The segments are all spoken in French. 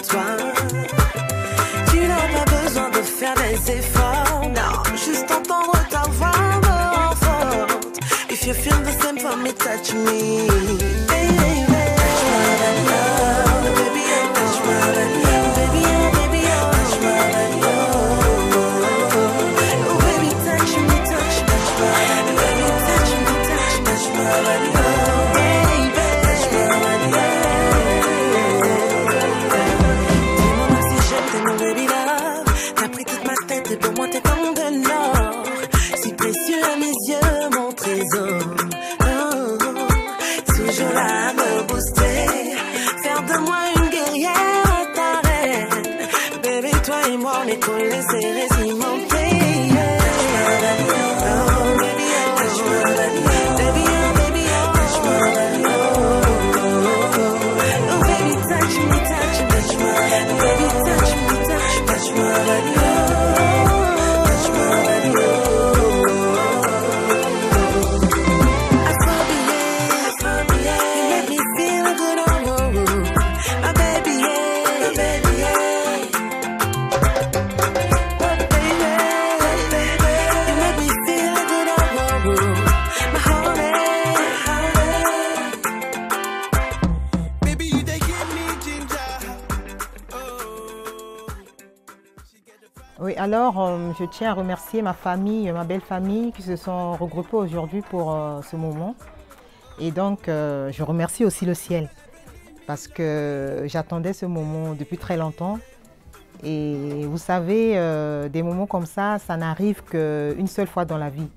toi. Tu n'as pas besoin de faire des efforts, non, juste entendre ta voix me renforce. If you feel the same for me, touch me. Baby, touch my love, baby, touch my love, baby, baby, touch my love. Oh, baby, touch me, touch my love, baby, touch me, touch my love, baby, touch my love. Dis-moi si je t'aime, baby love. T'as pris toute ma tête et pour moi t'es comme de l'or. Si précieux à mes yeux, mon trésor. Toujours là à me booster, faire de moi une guerrière, ta reine. Baby, toi et moi on est collés, serrés, cimentés. Oh baby, touch my body, baby, baby, touch my body. Oh baby, touch me, touch my body, baby, touch me, touch my body. Touch my body. Oui, alors je tiens à remercier ma famille, ma belle famille qui se sont regroupées aujourd'hui pour ce moment. Et donc je remercie aussi le ciel parce que j'attendais ce moment depuis très longtemps. Et vous savez, des moments comme ça n'arrive qu'une seule fois dans la vie.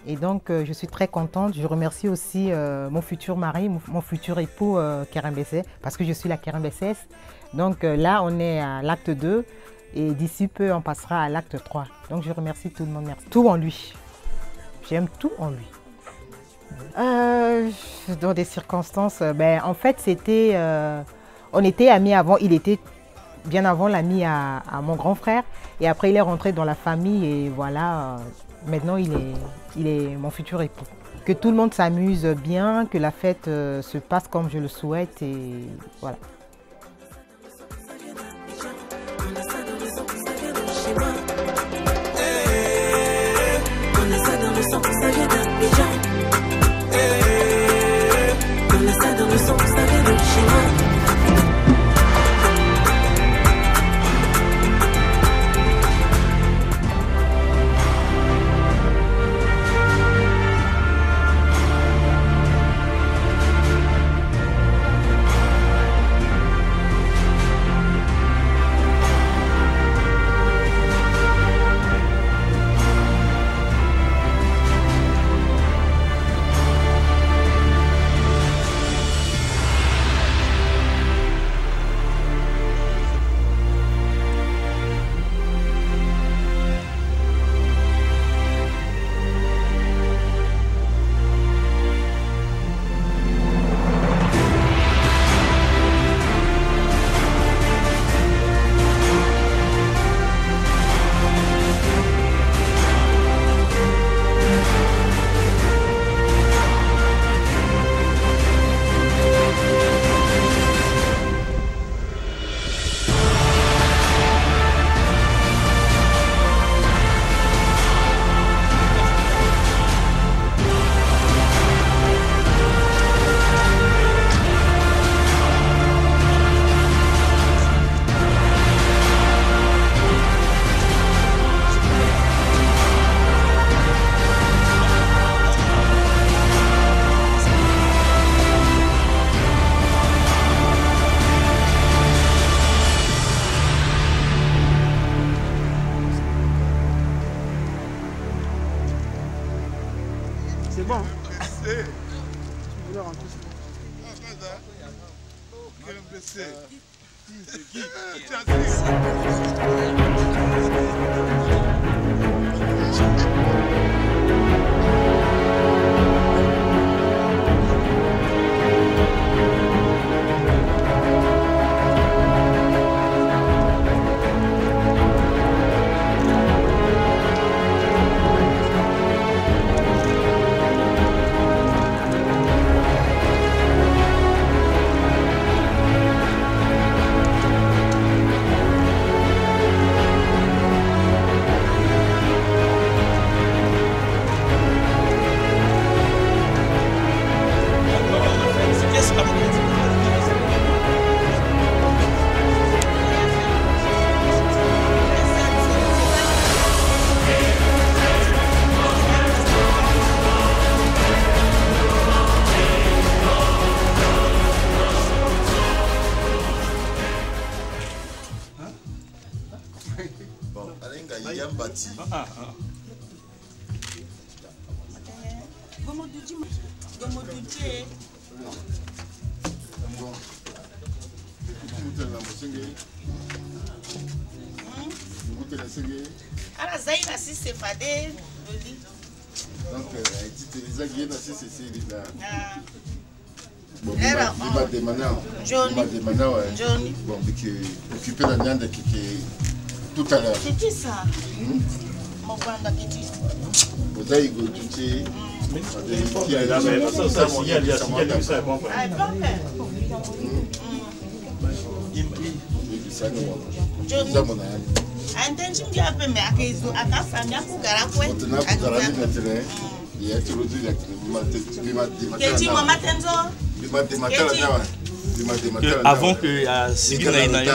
Et donc je suis très contente. Je remercie aussi mon futur mari, mon futur époux Kerem Bessès, parce que je suis la Kerem Bessès. Donc là on est à l'acte 2. Et d'ici peu, on passera à l'acte 3. Donc je remercie tout le monde, merci. Tout en lui. J'aime tout en lui. Dans des circonstances, en fait, c'était... on était amis avant, il était bien avant l'ami à mon grand frère. Et après, il est rentré dans la famille et voilà, maintenant, il est mon futur époux. Que tout le monde s'amuse bien, que la fête se passe comme je le souhaite et voilà. C'est bon. Tu voulais rentrer. Ayambati. Alors, Zaïna, si c'est fadé, donc, Elisa Guéna, si c'est là. Bon, Johnny. Bon, occuper la viande qui tout à l'heure. C'est qui ça? Mon grand qui Vous avez goûté. Avant que Sigi n'aille.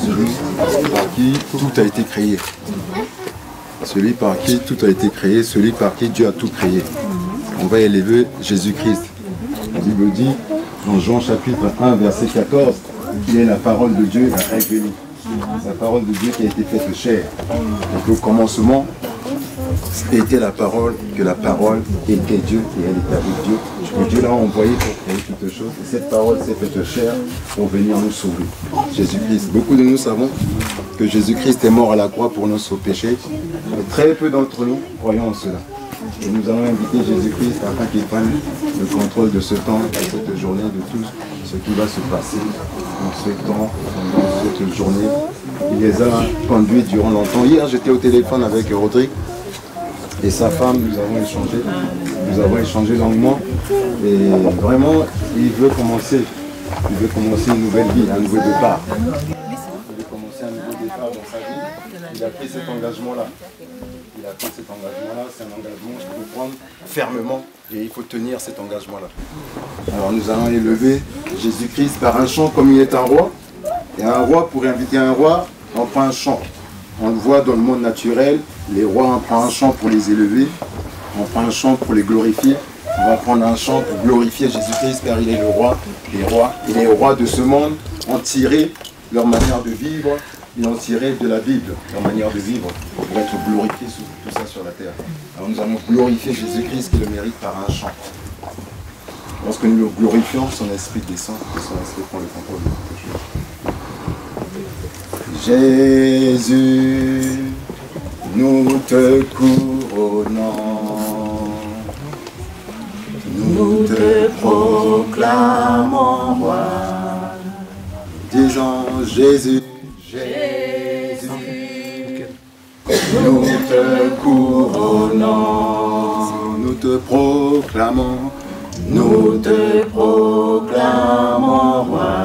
Celui par qui tout a été créé. Celui par qui tout a été créé, celui par qui Dieu a tout créé. On va élever Jésus-Christ. La Bible dit, dans Jean chapitre 1, verset 14, qu'il est la parole de Dieu révélée. La parole de Dieu qui a été faite chair. Donc au commencement, était la parole, que la parole était Dieu et elle était avec Dieu. Et Dieu l'a envoyé pour créer toutes choses. Et cette parole s'est faite chair pour venir nous sauver. Jésus-Christ. Beaucoup de nous savons que Jésus-Christ est mort à la croix pour nos péchés. Mais très peu d'entre nous croyons en cela. Et nous allons inviter Jésus-Christ afin qu'il prenne le contrôle de ce temps, de cette journée, de tout ce qui va se passer dans ce temps, dans cette journée. Il les a conduits durant longtemps. Hier, j'étais au téléphone avec Rodrigue et sa femme, nous avons échangé longuement. Et vraiment, il veut commencer une nouvelle vie, un nouveau départ. Il veut commencer un nouveau départ dans sa vie. Il a pris cet engagement-là. C'est un engagement qu'il faut prendre fermement et il faut tenir cet engagement-là. Alors nous allons élever Jésus-Christ par un chant comme il est un roi. Et un roi, pour inviter un roi, on prend un chant. On le voit dans le monde naturel, les rois, on prend un chant pour les élever, on prend un chant pour les glorifier. On va prendre un chant pour glorifier Jésus-Christ car il est le roi des rois. Et les rois de ce monde ont tiré leur manière de vivre, ils ont tiré de la Bible leur manière de vivre pour être glorifiés sur tout ça sur la terre. Alors nous allons glorifier Jésus-Christ qui le mérite par un chant. Lorsque nous le glorifions, son esprit descend et son esprit prend le contrôle de toutes choses. Jésus, nous te couronnons, nous te proclamons roi, disons Jésus, Jésus, nous te couronnons, nous te proclamons, nous te proclamons roi.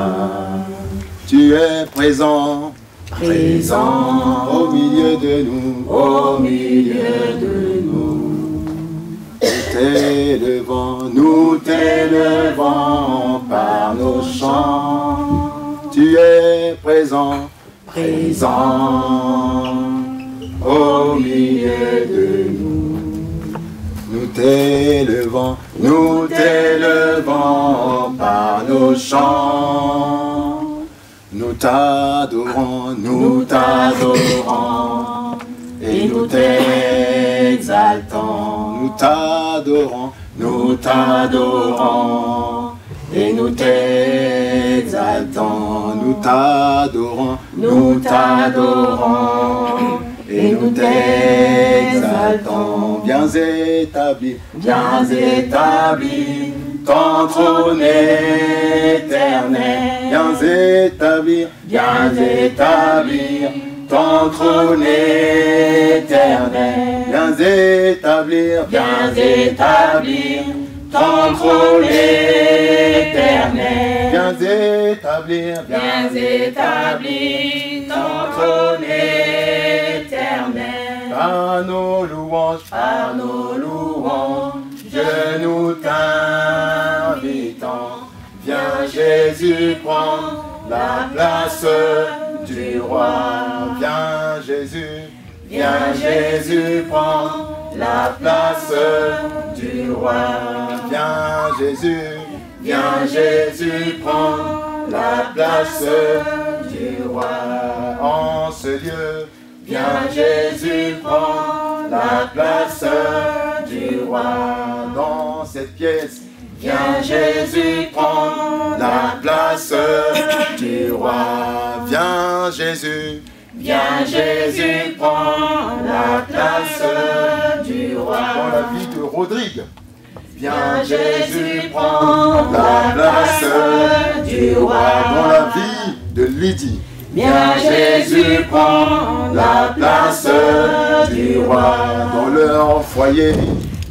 Tu es présent, présent au milieu de nous, au milieu de nous. Nous t'élevons par nos chants. Tu es présent, présent au milieu de nous. Nous t'élevons par nos chants. Nous t'adorons, et nous t'exaltons. Nous t'adorons, et nous t'exaltons. Nous t'adorons, et nous t'exaltons. Viens établir ton trône éternel. Viens établir ton trône éternel. Viens établir ton trône éternel. Viens établir ton trône éternel. Par nos louanges, nous t'invitons. Viens Jésus, prends la place du roi. Viens Jésus, prends la place du roi. Viens Jésus, prends la place du roi. En ce lieu, viens Jésus, prends la place du roi. Dans cette pièce, viens Jésus, prends la place du roi. Viens Jésus, prends la place du roi. Dans la vie de Rodrigue, viens Jésus, prends la place du roi. Dans la vie de Lydie, viens Jésus, prends la place du roi. Dans leur foyer,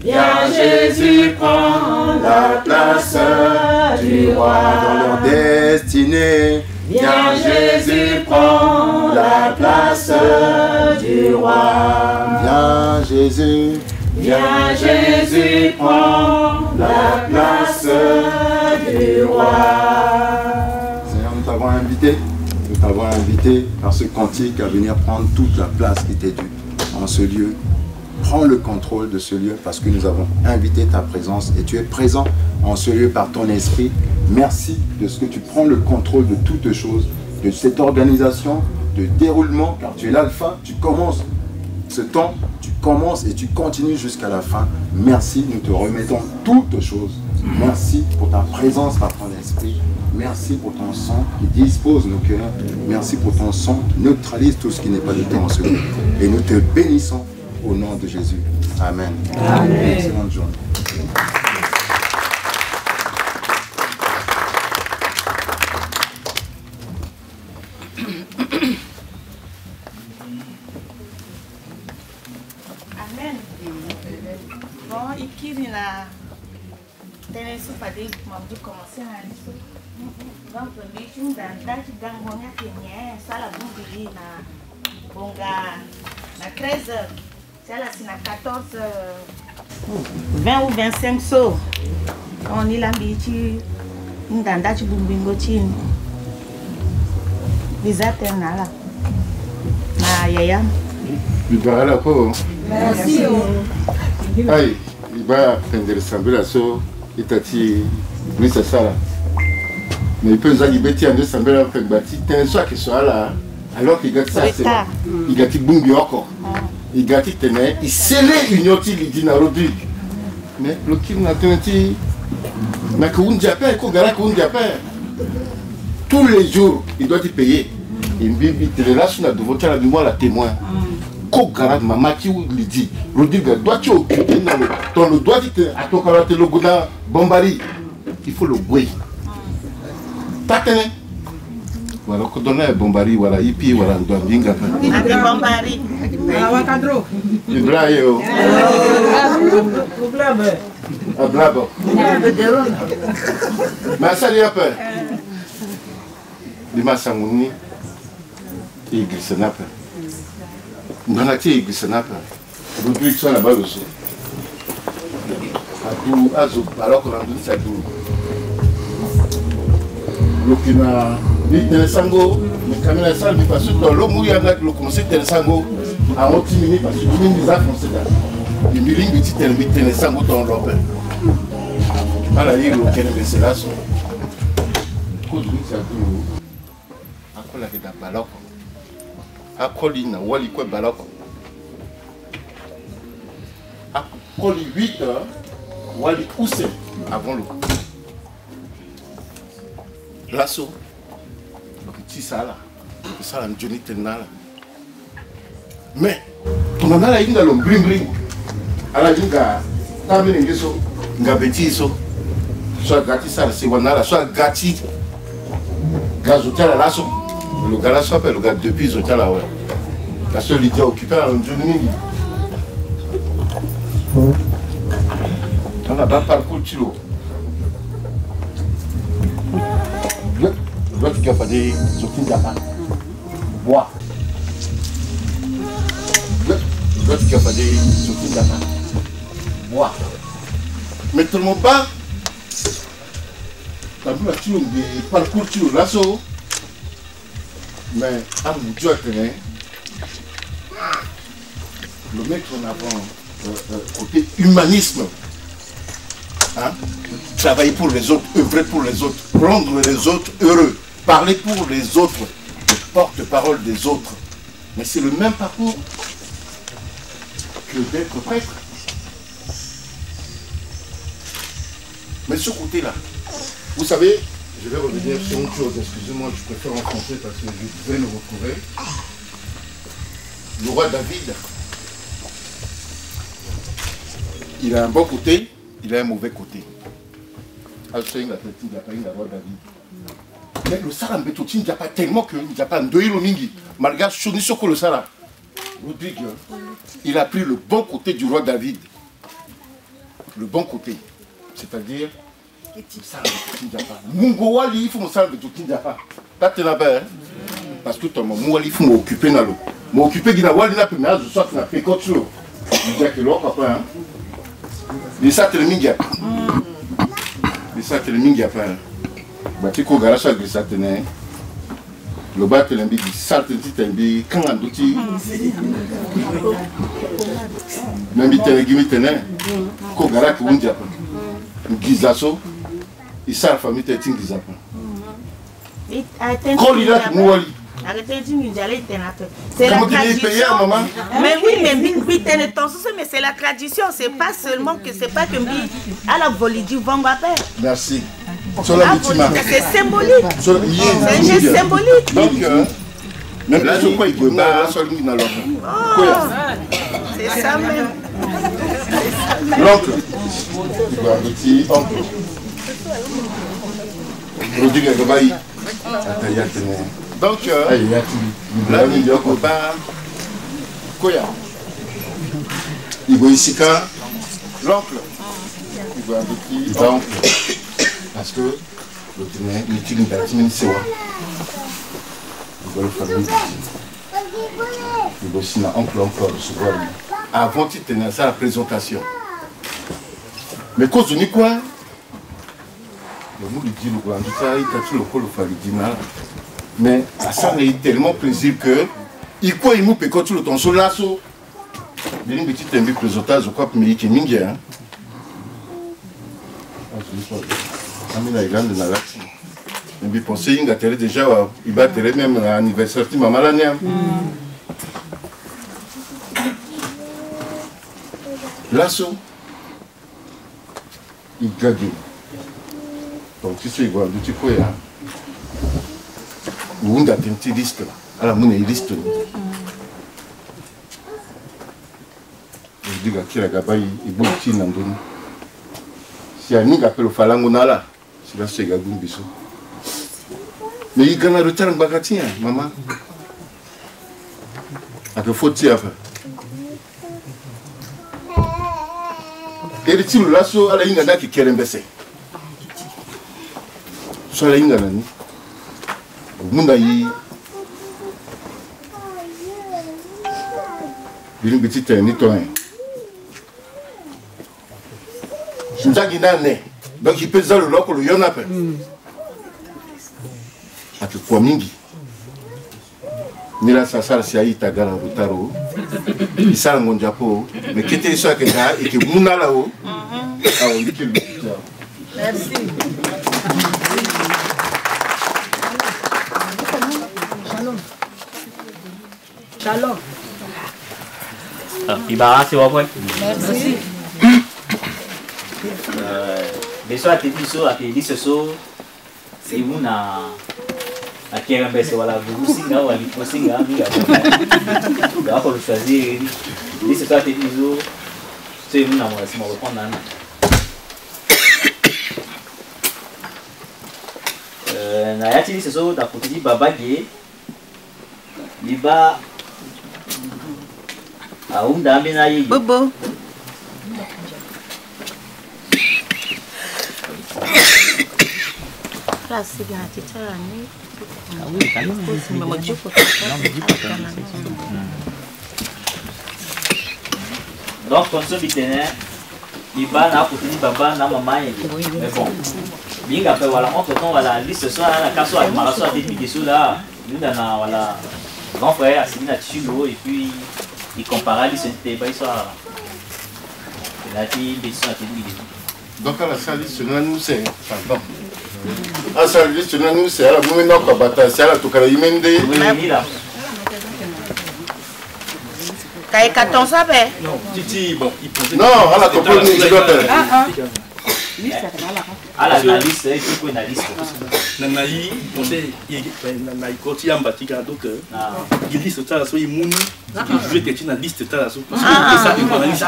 viens Jésus, prends la place du roi. Dans leur destinée, viens Jésus, prends la place du roi. Viens Jésus, prends la place du roi. Seigneur, nous t'avons invité par ce cantique à venir prendre toute la place qui t'est due en ce lieu. Prends le contrôle de ce lieu parce que nous avons invité ta présence et tu es présent en ce lieu par ton esprit. Merci de ce que tu prends le contrôle de toutes choses, de cette organisation, de déroulement, car tu es l'alpha, tu commences ce temps, tu commences et tu continues jusqu'à la fin. Merci, nous te remettons toutes choses. Merci pour ta présence par ton esprit. Merci pour ton sang qui dispose nos cœurs. Merci pour ton sang qui neutralise tout ce qui n'est pas de toi en ce lieu. Et nous te bénissons au nom de Jésus. Amen. Amen. Excellente journée. Amen. Bon, ikiri na tene su pade mamdu commencer na liso. Donc bichu ndandaki gangonya kenye sala bubili na bonga na 13h. Celle-là, c'est na 14, 20 ou 25 sauts. On y l'a mis, on a dit bumbingo chini. Bizarre là. Na yaya. Il va là quoi? Merci. Aïe, il va prendre ressembler à ça. Il t'a dit, oui c'est ça là. Mais il peut nous dire qu'il y a sembler à faire bâti. T'es un soir qui soit là. Alors qu'il gâte ça, c'est là. Il gâte bumbi encore. Il gâte tenait, il scellait une autre il dit na Rodrigue. Mais le qui n'a tenu na qu'on diapé, qu'on gala qu'on diapé. Tous les jours, il doit y payer. Imbi relation na devoté la mémoire la témoin. Ko garage maman qui lui dit Rodrigue doit tu occuper dans le doigt dit à ton caractère le goda bombari. Il faut le bouer. Tatene. Voilà, quand on a bombari, voilà, ipi, voilà, on doit bien gâter. Bombari. Ibrahim. Blabo. Mais ça y a peur. Les massamuni. Et glisse n'a pas. On a été glisse n'a pas. Vous dites ça là-bas aussi. Alors qu'on a dit ça tout. L'okina. Le sango, le caméra sale, mais parce que dans l'eau mouillée, le conseil de sango, à 10 minutes, parce que tout le monde a foncé là. Les milliers de petits sango dans l'eau. À la ligne, le Kennedy, c'est là. Cause de ça, à quoi la vie d'un baloc, à quoi l'ina, ou à l'icône baloc, à quoi les 8 heures, ou à l'icône avant le coup. L'assaut. Ça là, ça là, Johnny Tenala. Mais, on en a la inga l'homme bring bring. À la inga, t'as mis une so, inga bêtise, soit gâti ça, c'est wanala, soit gâti, gazotel à l'asso. Le gars là s'appelle le gars depuis zotel là, ouais. La seule idée occupée à un Johnny. On a pas parcours tilo. L'autre qui a fait des outils d'appareil. Bois. L'autre qui a fait des outils d'appareil. Bois. Mais tout le monde pas. T'as vu la tue des parcours tue là, mais à mon Dieu, le mec en avant, côté humanisme. Hein? Travailler pour les autres, œuvrer pour les autres, rendre les autres heureux, parler pour les autres, le porte-parole des autres. Mais c'est le même parcours que d'être prêtre. Mais ce côté-là, vous savez, je vais revenir sur une chose, excusez-moi, je préfère en français parce que je vais le retrouver. Le roi David, il a un bon côté, il a un mauvais côté. Mais le Salam Betoti n'y a pas tellement que il n'y a pas de mingi. Malgré Chonisoko le Salam. Rodrigue, il a pris le bon côté du roi David. Le bon côté. C'est-à-dire, Salam Betoti n'y a pas. Mungowali, il faut mon Salam Betoti n'y a pas. Là, tu n'as pas, parce que ton Mungowali, il faut m'occuper dans l'eau. M'occuper de la Wali, la première, je sors la pécoture. Je dis que l'eau, papa, hein. Et ça, tu le mingi. Et ça, tu le mingi à faire. Tu peux garder ça, ça tenait. Le bas, tu l'as mis, ça, tu l'as mis, quand on dit, même si tu l'as mis, tu l'as mis, tu l'as mis, tu l'as mis, tu l'as mis, tu l'as mis, tu l'as mis, c'est la tradition. Mais oui, mais c'est la tradition. C'est pas seulement que c'est pas que à la volidi vanga père. Merci. C'est symbolique. C'est un geste symbolique. Donc, même là, je crois qu'il peut pas sortir dans l'autre. C'est ça même. L'oncle. Petit oncle. Rodrigue Gabaï. Donc, là, il y a Koya. Igoïsika, l'oncle. Il va un petit oncle. Parce que le meeting d'Atimine Sewa. Il va le faire un petit. Il va aussi un oncle encore recevoir. Avant, tu tenais ça la présentation. Mais cause de quoi? Le mot dit le grand, il t'a tout le col faridina. Mais ça m'a eu tellement plaisir que il quoi il m'a fait quand tu le ton sur l'assaut. Il y a une petite invite présentation, je crois que il y a mingi hein. Amina Irlande na lati. Il me pensait qu'il a déjà il va télé même l'anniversaire de maman l'année. L'assaut il gagne. Donc tu sais quoi, tu sais quoi hein. Où on a un petit disque là. ala muna liste diga kila gabai ibu china ndoni si aninga pelo falango nala si la sega gumbiso mais il gana retard bagatia maman ake foti apa eri tilu laso ala inga ndaki kerembese so ala inga nani munda yi birin bitite ni toin Nzagi nane, donc il peut zalo loko le yonape. Atu kwa mingi. Nila sasara si ayi tagala rutaro. Isara ngonjapo, mais kete iso akeka eke muna lao. Ah, on dit qu'il. Merci. Shalom. Shalom. Ibarra, c'est vrai. Merci. Besok hati bisu, hati di sesu, ibu na, akhirnya besok wala gugusinga, wali posinga, ni gak apa lu sazi, di sesu hati bisu, so ibu na mau semua berkonan. Na ya di sesu tak putih babagi, liba, dah ambil air. Bobo. Donc, comme ça, il va na kutini baba na maman. Mais bon, bien après voilà, entre temps voilà, liste soit la casse soit marathon à des sous là, nous dans voilà, grand frère assis là dessus l'eau et puis il compara liste de bail soit. Il a dit des sous à des donc à la salle sur nous c'est pardon. Ah ça liste sur nous c'est à la moment où bata c'est à la tukala imende. Oui là. Kay 14 abe. Non, Titi, bon, il posait. Non, à la compagnie je dois faire. À la liste, il faut une liste. Nanaï, on sait, Nanaï, quand il y a un bâtiment, donc il liste ça, il mouni, il jouait quelque chose dans la liste ça, ça, il la liste ça.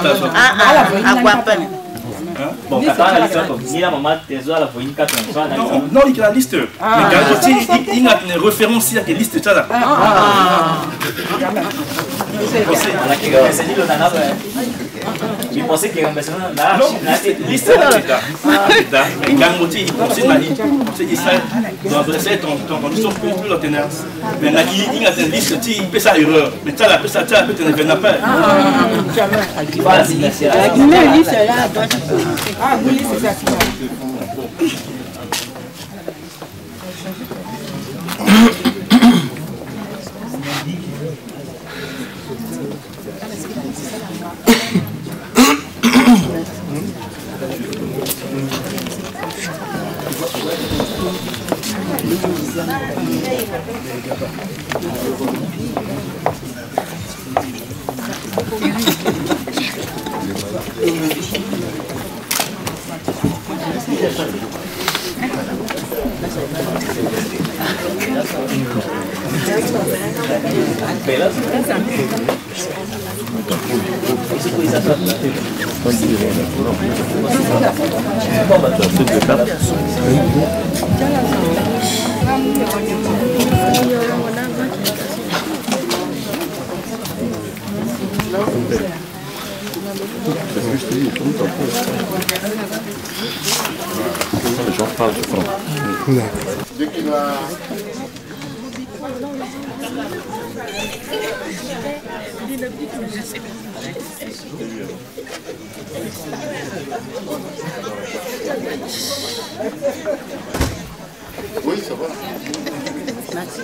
Bon, quand la liste, il y a un moment, tu as la voyine 4 non, il y a la liste. Mais quand il y a une référence, il y a une liste ça là. Il pensait qu'il y avait une liste là. Il y a un motif, il pensait que ça doit adresser ton discours plus le teneur. Mais il y a une liste, il peut ça erreur. Mais ça, peut être un événement. Voilà, c'est une liste là. Ah oui, c'est ça. Dès qu'il a... Oui, ça va. Merci.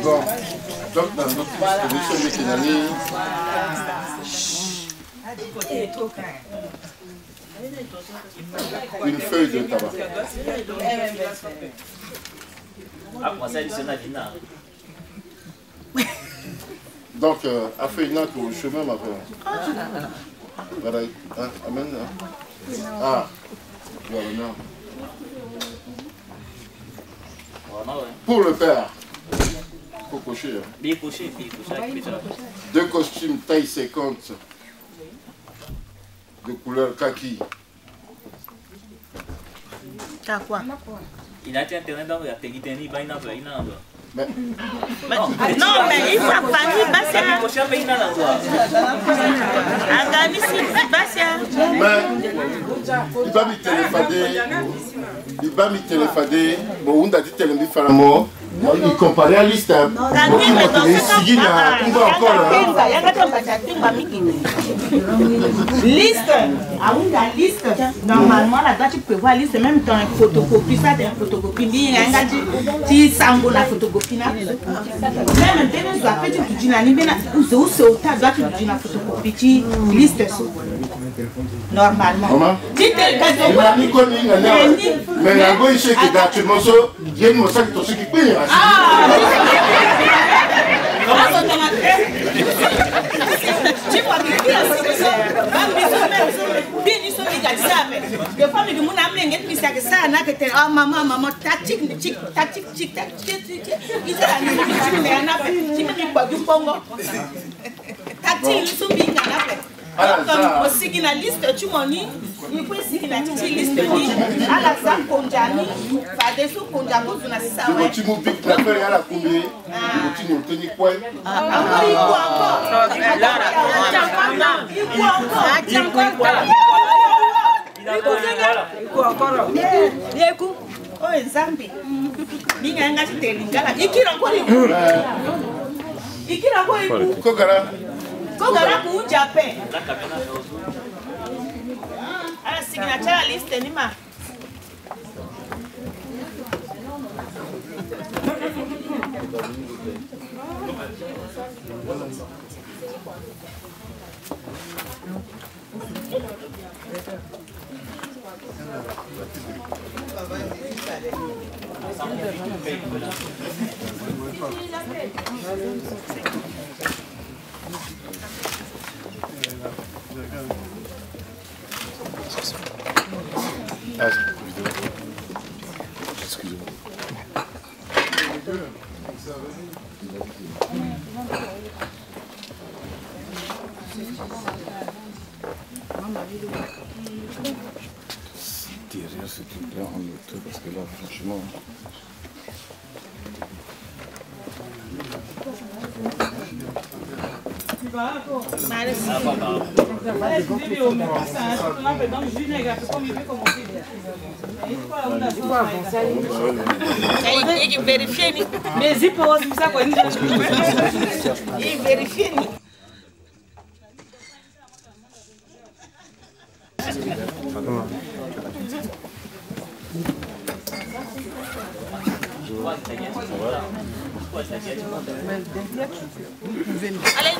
Bon, donc dans notre disposition mécanique, une feuille de tabac. Ah, comment ça, c'est Nadina? Donc, a fait une acte au chemin, ma frère. Voilà, amen. Ah, voilà, non. Pour le père, faut cocher. Bien coché, Deux costumes taille 50 de couleur kaki. T'as quoi? Il a été internet dans la technique, il va y avoir. Mais... Non, mais il faut famille, Bassia. Il va me téléphoner. Il va me téléphoner. Bon, on a dit téléphoner Falamo. Il comparait à liste. Liste, liste. Normalement, là, tu peux voir liste, même dans une photocopie, ça, c'est une photocopie. Il y a un petit sango la photocopie. Même tu dois faire du dîner, où c'est au tas, tu dois faire du photocopie, liste. Normalement. Mais la go ici qui date le morceau, il y a une morceau qui te qui paye. Tu vois, donc, aussi la liste, tu m'en dis, il faut aussi la liste, à la salle Konjani, pas des sous Konjani, on a ça. Tu m'as dit que la feuille à la combien, tu m'as tenu quoi? Kogara kuja pe. Ala signature list ni ma. Excusez-moi. Derrière ce truc-là en hauteur, parce que là, franchement... Il vérifie. Mais il peut aussi ça quoi. Il vérifie. Allez.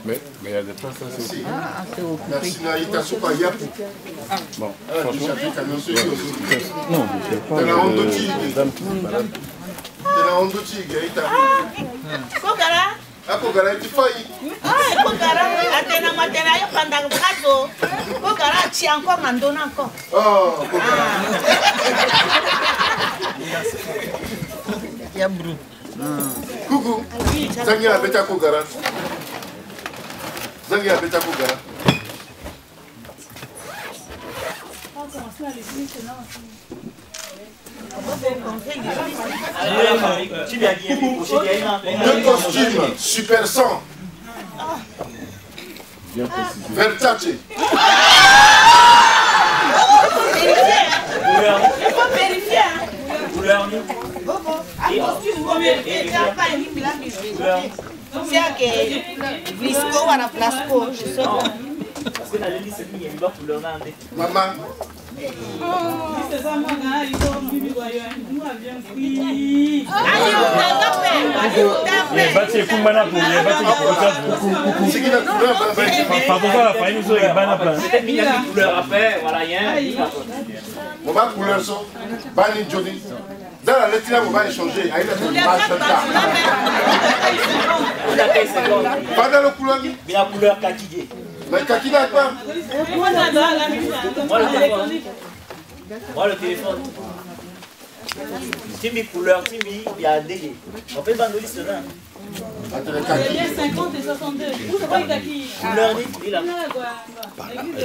Mais il y a des places assez occupées. Merci Naïta Soupaya. Bon, franchement, non, c'est la honte de tigre. C'est la honte de tigre, Naïta. Kogara. Ah, Kogara, tu faillis. Ah, Kogara, atena matena yo pendant brazo. Kogara, tu encore mandona encore. Oh, Kogara. Il y a brou. Coucou. Zangi a bêta Kogara. Zangi a bêta Kogara. Deux costumes super 100. Versace. Il faut vérifier. C'est que Blisco ou la Blasco. Maman, On va couleur ça. Bani Johnny. Dans la lettre, on va échanger. Il y a une image de ça. Pas dans la couleur. Mais la couleur kaki. Mais kaki n'a pas. Moi le téléphone. Timmy couleur, Timmy, il y a des. On fait dans nos listes là. Il y a 50 et 62. Où c'est pas kaki? Couleur, il a.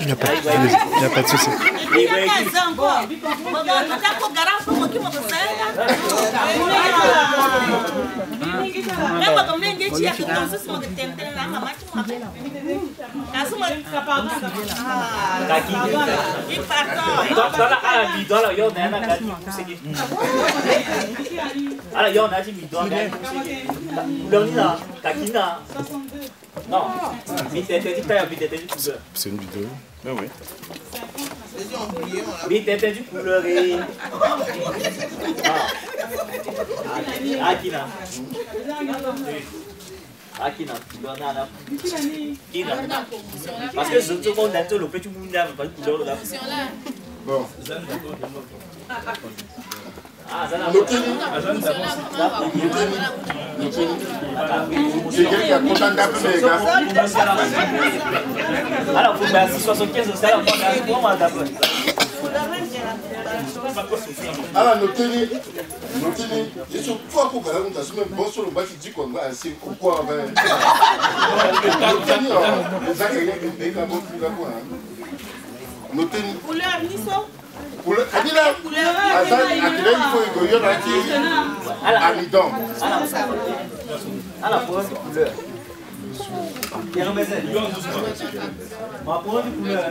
Il n'y a pas de souci. Non, mais C'est une vidéo. Ah oui. Mais t'es du couleur et... Akina. Akina. Parce que tout le monde a le petit monde n'a pas de couleur là. Bon. Ah, ça n'a alors, il faut faire 75 au salaire, moi, d'abord. Alors, notez-les, ils sont trois pour que nous assumions bon sur le bas qui dit qu'on va assez pourquoi avec. Notez-les. Couleur Nisso. Couleur, Adila. Adila, il faut égoyer dans la amidon. Alors, pour une couleur. Il y a un baiser. Ma pour une couleur.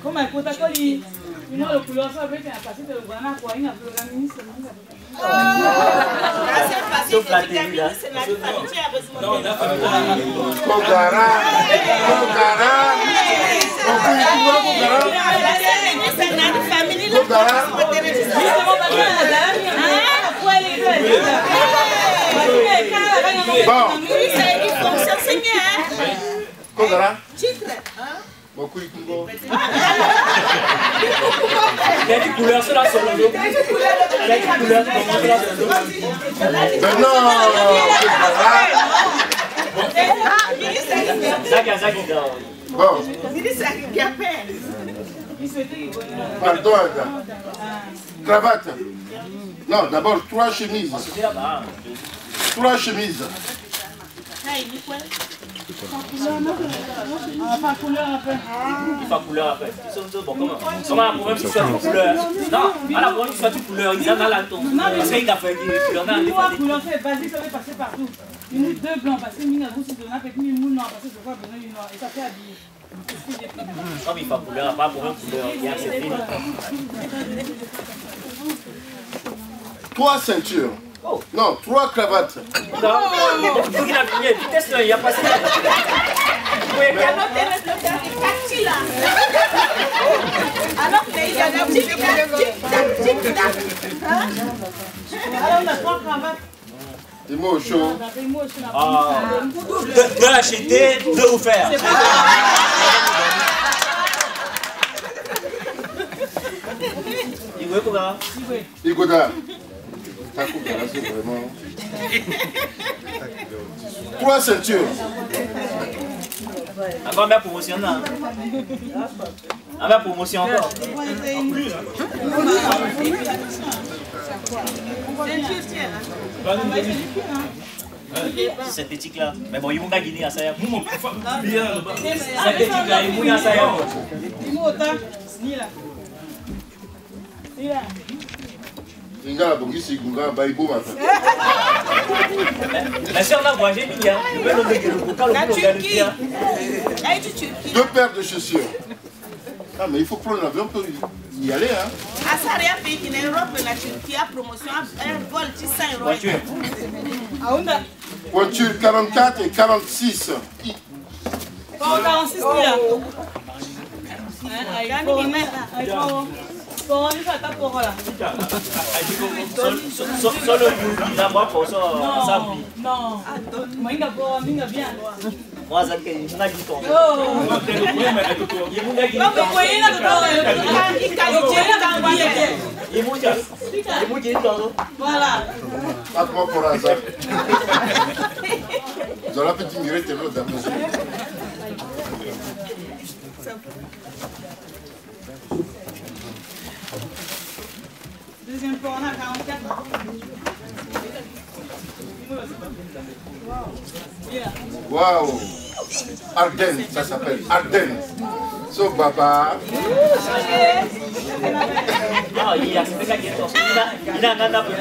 Como é que tá ali? E não, o color só vem a partir do Guaraná, com a linha do ministro. Il y a des couleurs sur la solo. Il y a des couleurs sur la solo. Mais non, bon. Pardon, cravate. Non, d'abord 3 chemises. 3 chemises. Pas couleur après. Pas couleur après. Bon, comment la première qui soit une couleur? Non, à la première qui soit une couleur, ils en ont la tombe. Parce qu'il a fait qu'il y en a un. 3 couleurs, c'est basique, ça va passer partout. Il nous 2 blancs, parce que nous avons aussi de l'un, et puis nous noir, parce que je vois besoin du noir. Et ça fait habiller. Comme il faut couleur, pas pour une couleur, il y a accepté. 3 ceintures. Non, 3 cravates. Non, il faut qu'il a fini. Vitesse, il n'y a pas ça. Alors qu'il y a un petit tic-tac. Alors on a 3 cravates. Des mots chauds. De acheter, de vous faire. Igoda. Ta coupe, c'est vraiment. 3 ceintures. Encore bien promotion là. Avec promotion encore. C'est synthétique là. Mais bon, ils vont gagner à ça. Synthétique là, ils vont à ça. Ils vont autant. Ni là. Ni là. Inga bongisi gunga baibo mata. Mais si on a voyagé, il y a La Turquie. 2 paires de chaussures. Ah mais il faut prendre l'avion pour y aller hein. À Saria pays qui est Europe, la Turquie a promotion un vol de 100 €. Voiture 44 et 46. 46 là. Solo d'abord pour ça, ça plie. Non, moi, il y a bien. Moi, ça fait une nagi ton. Voilà. Pas trop pour hasard. Dans la petite mirette, elle est Deuxième fois, on a 44. Waouh! Arden, ça s'appelle Arden. So Baba. Ah, il a fait quelque chose. Il a un peu.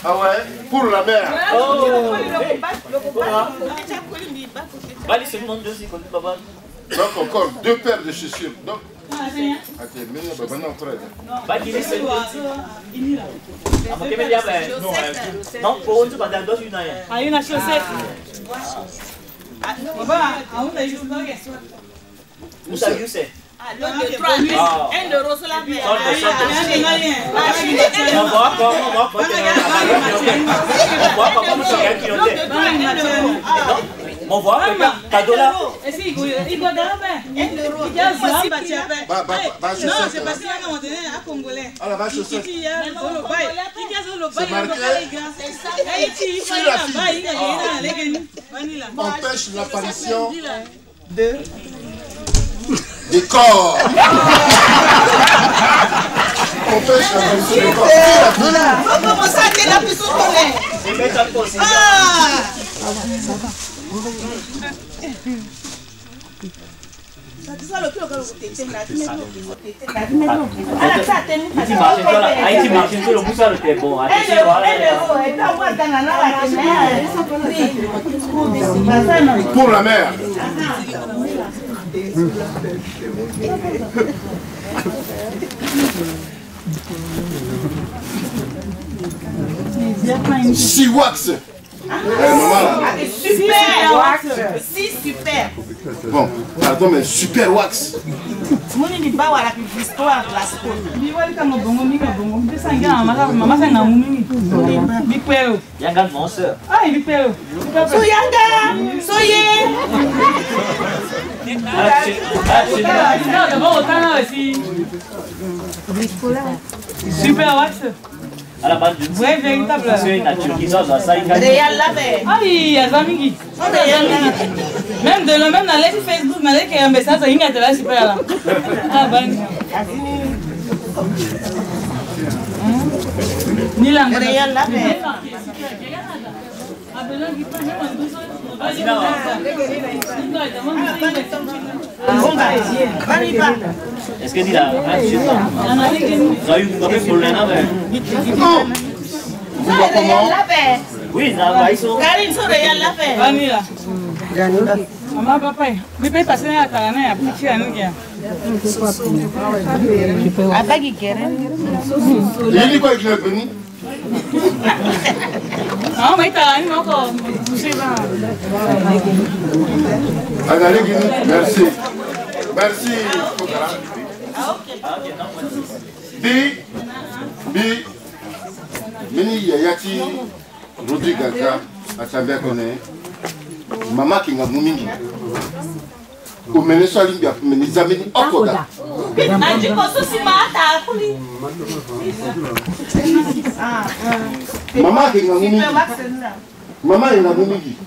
Ah ouais? Pour la mère. Oh! Bali se demande aussi comme papa. Donc encore 2 paires de chaussures. Donc, attends, mais Baba non frère. Bali se non, pour une chose, pas d'autre une aille. Ah, une chaussette. Baba, ah, on a eu une Où ça you c'est? L'autre de 3, 1 euro sur la paix. Mon voix, cadeau là. Et si, il doit gagner 1 euro. Non, c'est parce qu'il y a un Congolais. Ah, la vache chaussette. Il y a le bail. C'est marqué. Empêche l'apparition des corps. Empêche l'apparition des corps. Comment ça, t'es là pour se connaître? Pour la mère. Si wax. Super wax. Si super. Bon, pardon, mais super wax. Mon ni ba wala histoire la school. Bi wali kama bongo mi ka bongo. Bi sanga mama sanga mumi. Bi kwelo. Yanga mon sœur. Ah, bi kwelo. So yanga. So ye. Super wax. À la base du vrai véritable. C'est nature qui sort ça il Réal la paix. Ah, il y a Zamingi. Même de le même dans les Facebook, dans les un message, il y a de la super là. Ah, ben. Ni la Réal la paix. Est-ce que dit là? Ça a eu un problème avec. Oui, ça va ils sont. Karine so Réal la paix. Vanilla. Maman papa, il peut passer à Karana à petit à nous qui a. Abagi keren. Il dit quoi qu'il est venu? Non, mais Karani non encore. Merci. Merci. Bi. Mini Yayati Rodrigue Gaga Atambia Kone. Mama Kinga Mumingi. Umeneswa limbia menizamini okoda. Anji koso si mata kuli. Mama Kinga Mumingi. Mama Kinga Mumingi.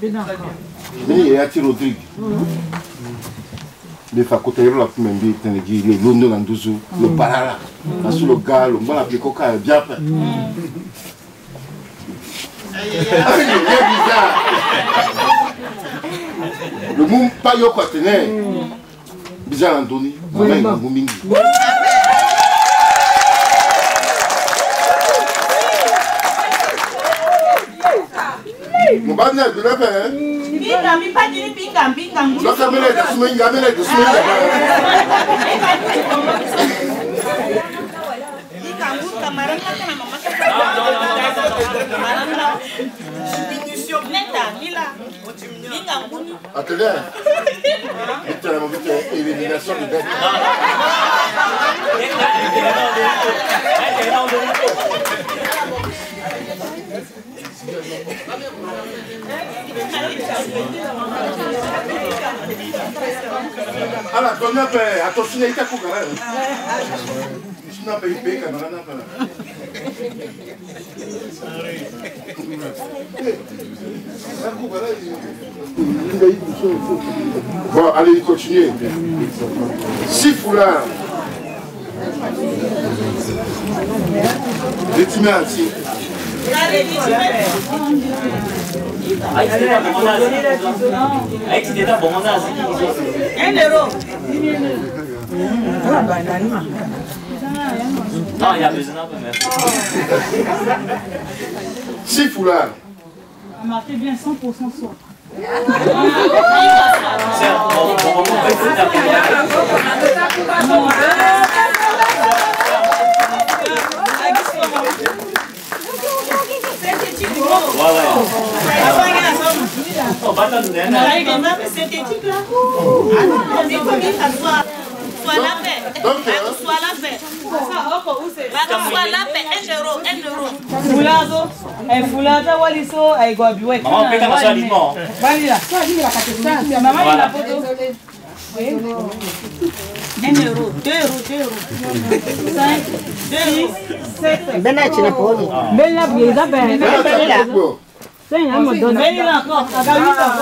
Mini Yayati Rodrigue. Le facotaire la plus même tenegi le londo landuzu le parara la sous le gars le bon appliquer coca bien fait. Le monde pas yo quoi tenir bizarre Andoni maman il m'a mingi. Mon bana de la paix. Pinga mi pa dini pinga. Lo kamele de sumenga mele de sumenga. Pinga ngu kamaran ka na mama ka. Attendez. Élimination de bête. Alors, combien de attention, il y a quoi quand même? Je n'ai pas eu payé quand même. Bon, allez, continuez. 6 foulards. Les timés ainsi. Non, il y a besoin d'un peu, merci. 6 foulards. Marquez bien 100% soir.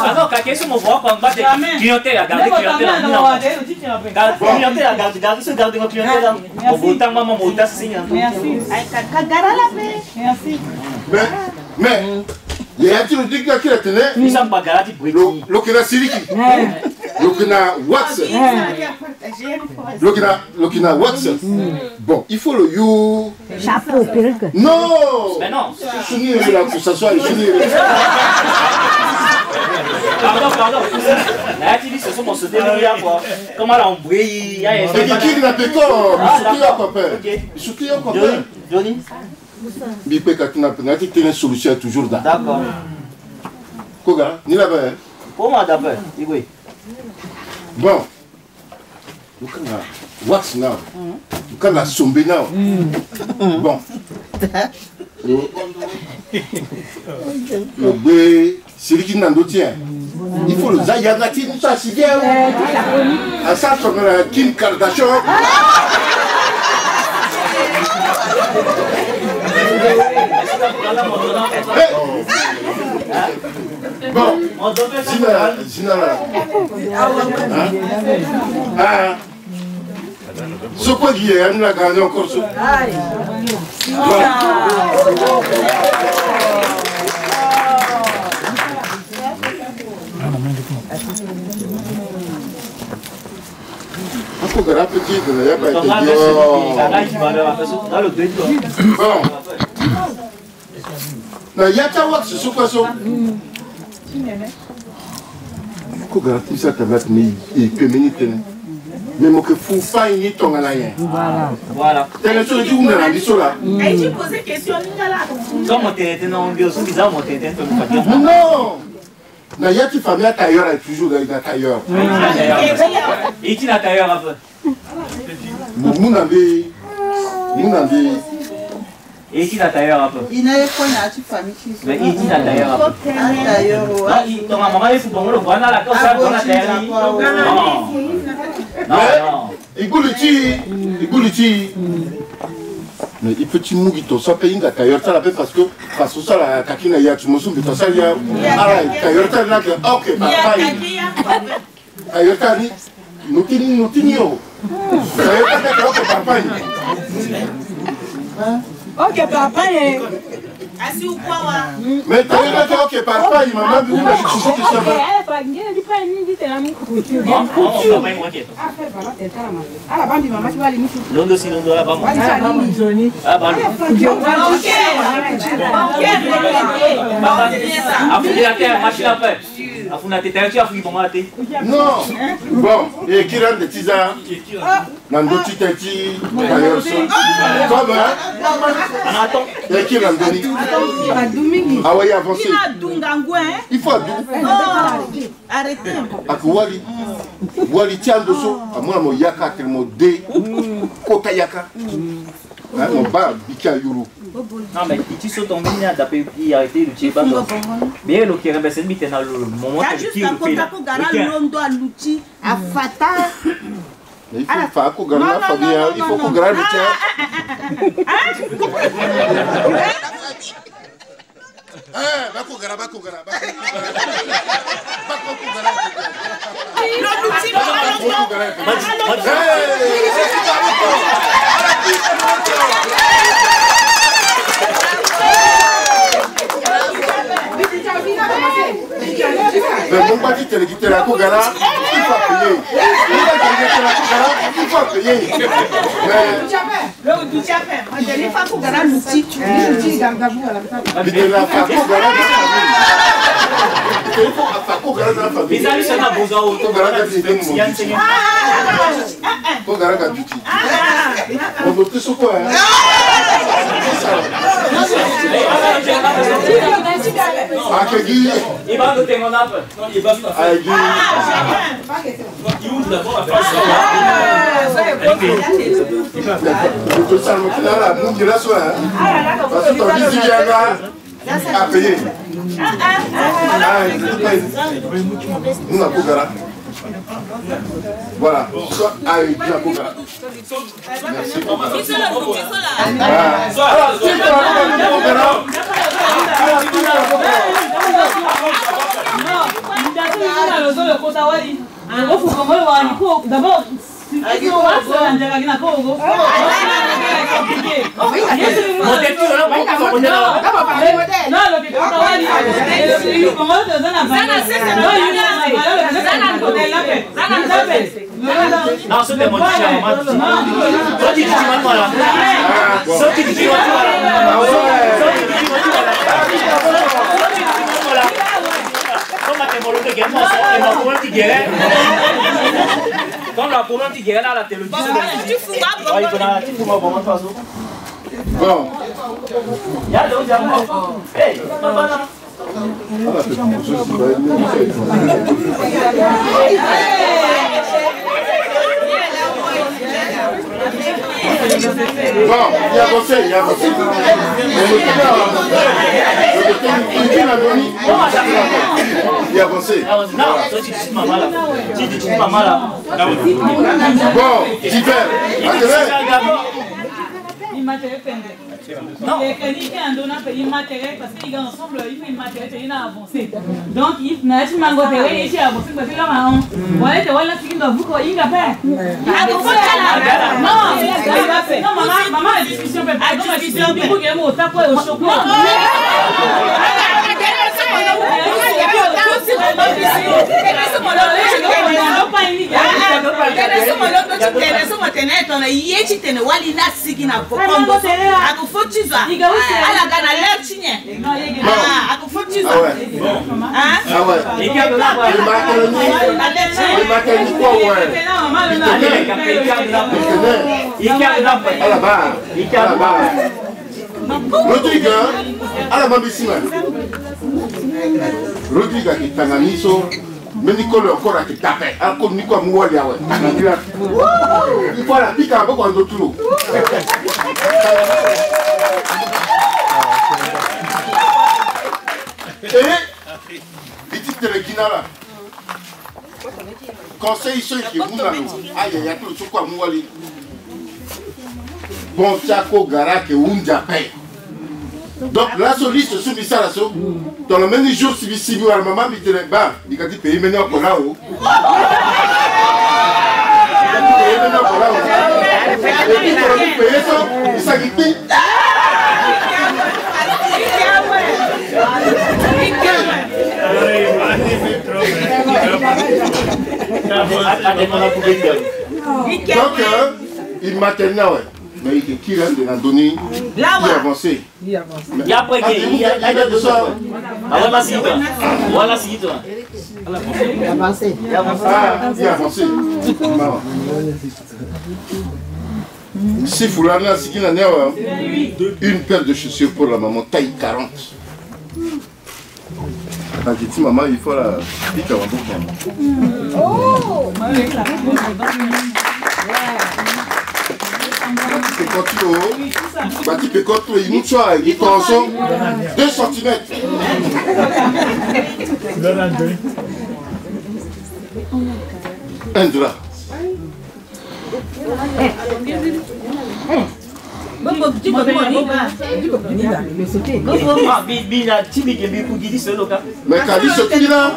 Alors, quand ils sont au bord, on va clientèle à garder clientèle. Clientèle à garder, ce garder votre clientèle là. Au bout de temps, maman, mon tas signe. Merci. Merci. Mais, il y a un petit truc qui a tenu. Nous sommes pas garantis pour L'okina Siriki. L'okina Wax. L'okina Wax. Bon, il faut le you. Chapeau, perruque. Non. Mais non. Souvenir de la pour s'asseoir et souvenir. Pardon. Là, tu dis ce sont mon sauté de quoi. Comment là on brille. C'est qui n'a pas d'accord. Il soutient un copain. Johnny. Bipé Katina Penati, tu as une solution toujours là. D'accord. Koga, ni là-bas. Pour moi d'abord, oui. Bon. Look at what's now? Look at la sombe now. Bon. Le bé, c'est qui n'a d'autre tien. Il faut le Zayagati, ça c'est bien. À ça, on a Kim Kardashian. Bon, Zina. Ce quoi qui est, on a gagné encore ce. Il faut que la petite, il n'y a pas été dit. Bon. Il y a ta wax, c'est quoi ça? Il faut que la petite, ça t'avait il peut mener. Mais moi que fou pas ni ton rien. Voilà. T'as le truc où on a dit cela. Et tu poses question là. Comment t'es non bien bizarre moi t'es non. Na yati famille tailleur est toujours dans tailleur. Et tu n'as tailleur un peu. Mon avait et qui n'a tailleur un peu. Il n'a pas de famille qui sont. Mais il dit n'a tailleur un peu. Tailleur donc maman il faut bon le voir dans la cause ça dans la terre. Non. Iguliti. Mais il peut mou qui to ça paye un tailleur ça la fait parce que ça la kakina ya tu me souviens de ça ya. Ah tailleur ça là que OK papa. Tailleur ça ni notini yo. Tailleur ça que papa. Ok, papa. Assis ou quoi? Mais tailleur ça que papa il m'a même vu la chichi qui ça va. Non, bon, et qui rentre des tisans, dans d'autres têtis, d'ailleurs, comme et qui rentre ah oui, avancez. Il faut arrêtez. Wali, Wali tient dessous, à moi, mon yaka, tellement dé, kota yaka. Mon bas, bika yuru. Non, mais tu sautes en ligne, il a été le tchèque. Mais le qui est c'est dans le moment où tu es il faut faire qu'on gagne la famille, il faut qu'on gagne le tien. Mais mon bâti te quitte la Kogara, il faut payer. Il faut payer. Le Douchapé, moi je n'ai pas Kogara l'outil. Il faut faire Kogara dans la famille. Les amis sont à Bouzao. Kogara dans la famille. On veut tout ce quoi. Il va noter mon appel. Il va voilà. D'abord, quand la Pologne qui guérit à la télévision, bon. Il y a d'autres amours. Hey, bon, il y a avancé, il y a avancé. Il y a avancé. Non, toi tu dis maman là. Tu dis maman là. Bon, super. Non. Il est un donnant pays matériel parce qu'ils sont ensemble, il fait une matériel, il a avancé. Donc, il n'a pas matériel, il a avancé parce qu'il a avancé. Ouais, tu vois là, tu dois vous quoi, il a fait. Non, maman, la discussion peut pas. La discussion, il faut qu'il y ait au tapo et au chocolat. Rodrigue, à la Mambissima. Rodrigue qui t'a mis sur. Mais Nicole encore à qui tape. Encore Nicole Moualia. Il faut la pique à beaucoup d'autres lots. Et il dit que le Guinara. Conseil ceux qui vous n'avez pas. Aïe, il y a tout ce qu'on Mouali. Bon, Tchako Gara qui Ounja paye. Donc la soliste se subit ça là-dessus. Dans le même jour, si vous suivez à la maman, il dit bah, il a dit payer maintenant pour là-haut. Payer maintenant pour là-haut. Et puis pour le payer ça, il s'agit. Donc, il m'a tenu, ouais. Mais qui reste de la donnée, il a avancé. Il y a après qu'il y a besoin. Voilà, c'est toi. Voilà, c'est toi. Il a avancé. Il a avancé. Si Foulana, c'est qu'il en a une paire de chaussures pour la maman, taille 40. Quand j'ai dit maman, il faut la pique avant tout. Oh! Tu peux contrôler une chose avec une tension 2 cm. Un drap. Mais quand il se dit là,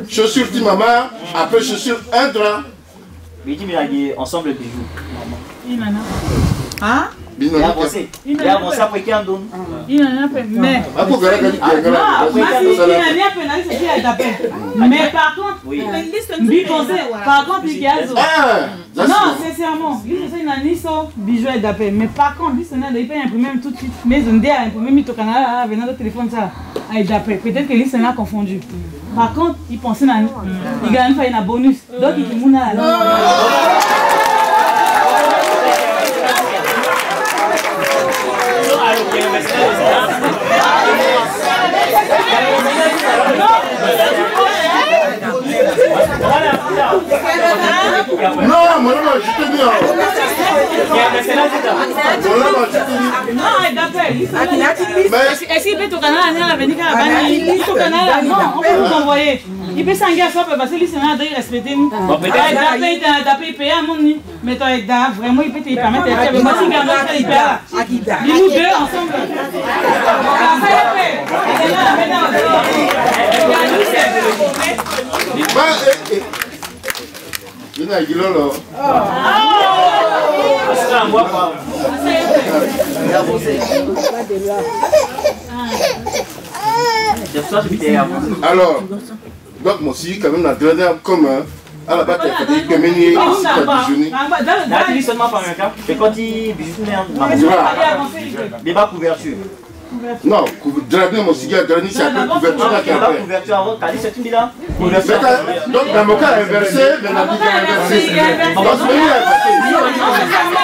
chaussures dit maman, après chaussures un drap. Ensemble bijoux. Hein? Il a avancé. Il a avancé après qu'il y a un don. Il en a fait. Mais. Mais par contre, par contre, il y a non, sincèrement, il y a un bijou et d'appel. Mais par contre, il peut imprimer tout de suite. Mais on dit à imprimer au Canada, venant de téléphone, ça, avec d'appel. Peut-être que lui, c'est là confondu. Par contre, il pensait à nous. Il gagne un bonus. Donc, il dit mouna là. Non, moi là, je te dis. Non, d'appel. Est-ce qu'il peut tourner à venir à la il peut tourner à non, on peut vous envoyer. Il peut s'engager à soi parce que lui, c'est un de respecter nous. Il d'appel payer à mon nid. Mais toi, vraiment, il peut te permettre de faire. Moi, si garde il paye. Nous deux ensemble. Il y a un lolo. Alors, donc moi aussi, quand même, la dernière comme à la bataille, il peut mener là, tu dis seulement par un cas. C'est quand il il va couverture. Non, draguer mon cigare, draguer c'est après couverture. Couverture avant, t'as dit c'est une là. Donc dans mon cas inversé, mais la vie est inversée. Donc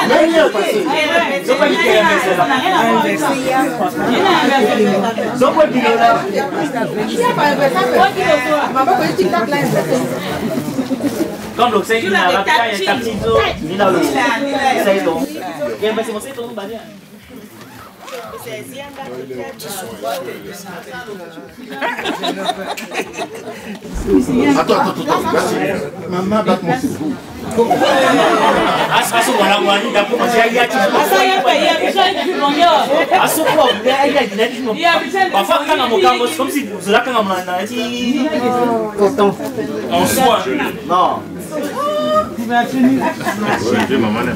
même il est passé. C'est pas qui est inversé là. Donc quoi qu'il est là. Quand l'autre c'est une arabe, il y a un petit dos, il a le c'est long. Il y a un petit c'est ton badian. Attends. Maman, bat mon cerveau.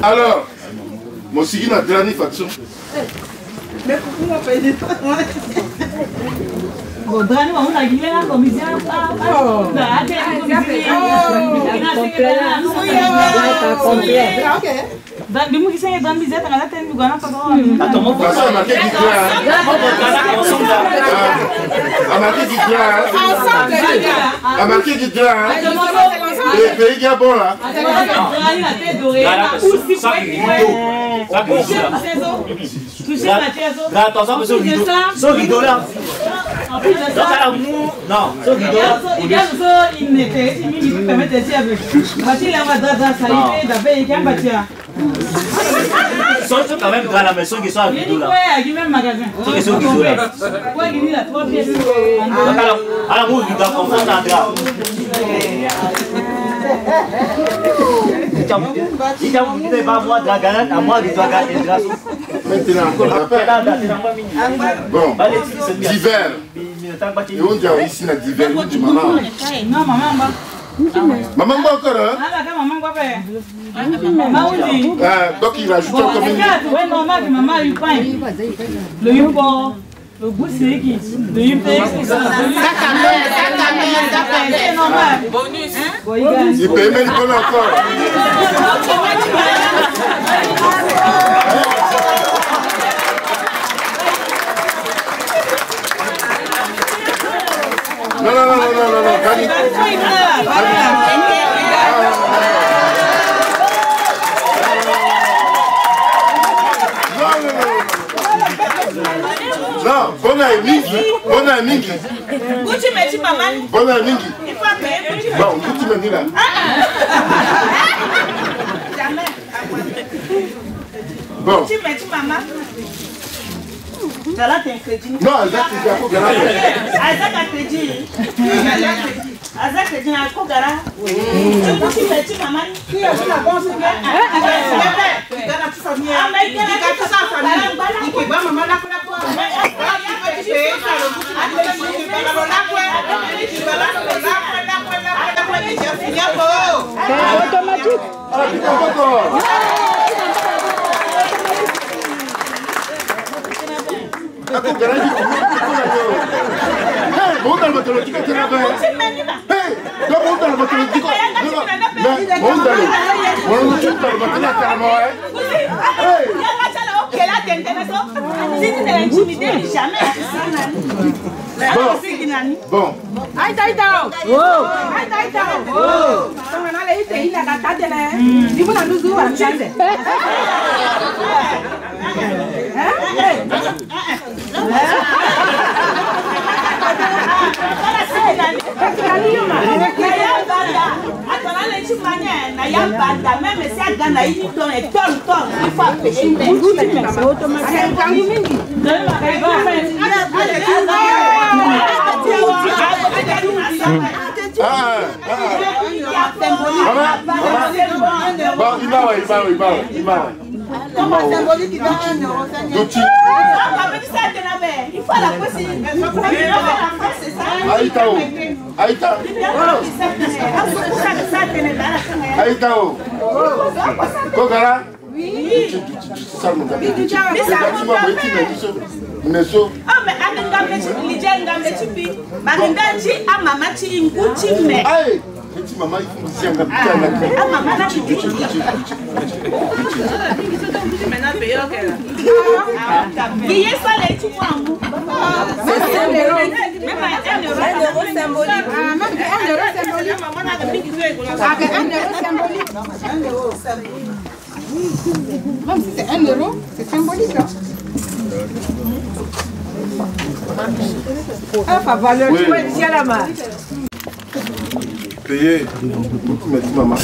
Alors, mon cigare n'a dernière façon. Mais pourquoi on paye des trucs? Bon, Drani, on a guillemets la commission. Attention, ce rideau là. En plus de ça, non, ce rideau là. Il y a il n'était, il permet de dire avec. Voici là, on va dans ça, il d'abord, il y a un bâtiment. Ils sont quand même dans la maison qui sont à rideau là. Oui, il y a même magasin. Ceux qui sont rideau là. Oui, il y a 3 pièces. Alors, vous, il doit comprendre un drap. Il y a un peu pas moi, Dragalan, à moi, il doit garder le drap. Maintenant, bon, d'hiver. Et on dit ici, la d'hiver, où tu maman? Non, maman, maman, encore, hein? Donc, il rajoute encore une. Oui, normal que maman lui paye. Le youpor, le goût, c'est qui? Le youpor, c'est ça. c'est normal. Bonus. Il paye même qu'on a encore. Non, Gani. Non, bonne mingi. Gucci metti maman. Bonne mingi. Il faut payer. Bon, Gucci metti là. Jamais. Bon. Gucci metti maman. Là, t'es un crédit. Non, Azak, c'est un peu grave. Azak a crédit. Azak crédit, un peu grave. Gucci metti maman. Qui a la bonne Aku garanti mau dalam betul kita tidak ada. Hei, kau mau dalam betul kita. Mau dalam. Mau kita dalam betul kita mau. Hei. Ok, là, t'es intéressant. Si tu t'es intimidé, jamais. Bon. Aïe, aïe, aïe. Oh. Aïe, aïe, aïe. Oh. Quand on a les idées, il a la tête là. Il faut la nous ouvrir à chaise. Comment symbolique qui donne 1 euro, Gucci. Il faut la possibilité. Aïtao. Aïta. Aïtao. Kogara. Oui. Ça nous a dit. Petit maman, il faut aussi un peu même si c'est 1 euro, c'est symbolique. Ah, pas valeur, tu vois, ici à la main. Payé. Merci maman.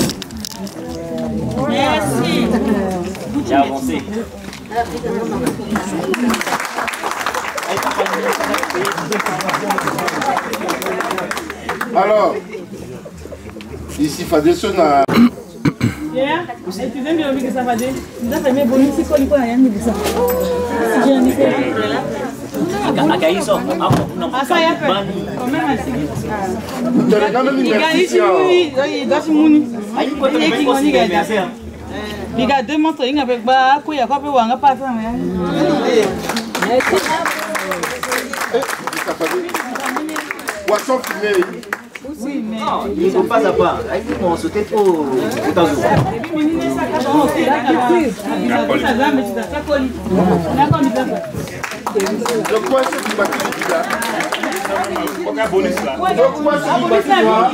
Merci. J'ai avancé. Alors, ici Fadeso na. Excusez-moi, que ça va dire. Nous avons fait mes bonus, c'est quoi, il faut rien dire ça. J'ai un effet. Ah, ça y a fait. Quand même, assez. Il doit se mouni. Il y a 2 montres, il y a pas de quoi, on n'a pas fait. Poisson fumé. Oui, mais. Ils ne sont pas à part. Ils vont sauter pour tout à jour. Le poisson du bâtiment là. Aucun bonus là. Le poisson du bâtiment.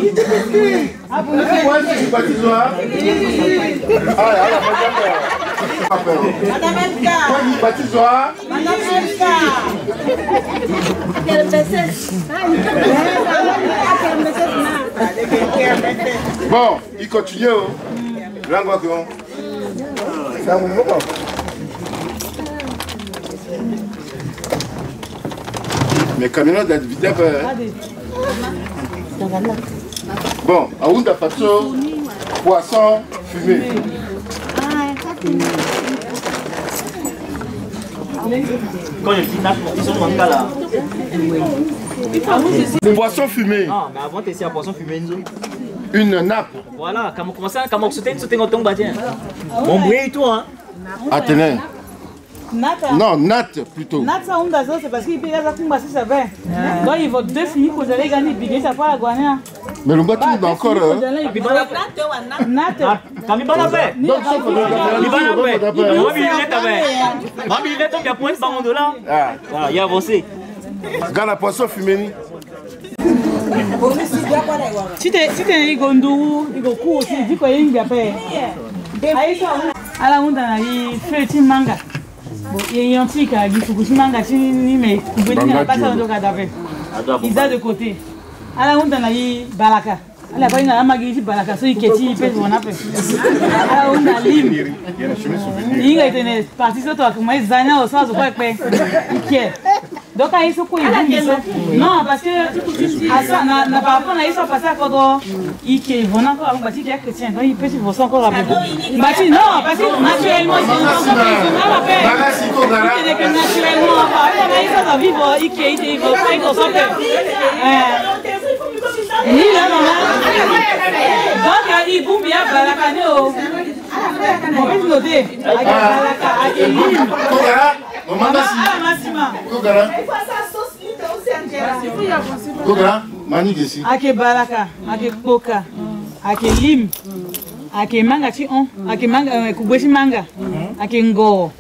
Le poisson du bâtiment. Madame Elka. Le bâtiment. Madame Elka. Bon, il continue. Langue c'est un mouvement. Mais camionneurs de vitesse. Bon, à Ounda Faso, poisson fumé. Quand je dis nappe, ils sont dans le cas là. Poisson fumé. Non, mais avant d'essayer à poisson fumé, une nappe. Voilà, comment sauter en tombe, tiens. Mon bruit et tout, hein. Attenez. Nata. Non, Nat plutôt. Nat, ça, c'est parce qu'il paye ça comme ça va. Donc, il va définir que vous allez gagner, puis ça va gagner. Mais le bâtiment est encore. Nat. Kami bana pe. Ni bana pe. Mami il est tombé à point par mon dollar. Ah, il a avancé. Gana poisson fumé ni. Si t'es Gondou, il go coup aussi, dit quoi il y a pas. Aïssa, ala on a eu fait manga. Bon, il y a un petit qui a dit que manga ni mais vous venez pas ça donc à taper. Ils a de côté. Ala on a eu balaka. Ala pas une amagi balaka so il keti peut on a fait. Ala on a lim. Il a été parti sur toi comme zana au sens quoi fait. Il donc il faut quoi non parce que ça n'a pas on a eu ça passer à quoi il qui vont encore avec bâti qui est chrétien donc il peut se voir encore avec bâti non parce que naturellement naturellement on a eu ça dans vivre il qui est il va pas comme ça ni là donc il boum bien balakano on peut noter avec balaka avec lim Kogara, mani gesi. Ake balaka, ake koka, ake lim, ake manga chi on, ake manga kubweshi manga, ake ngo.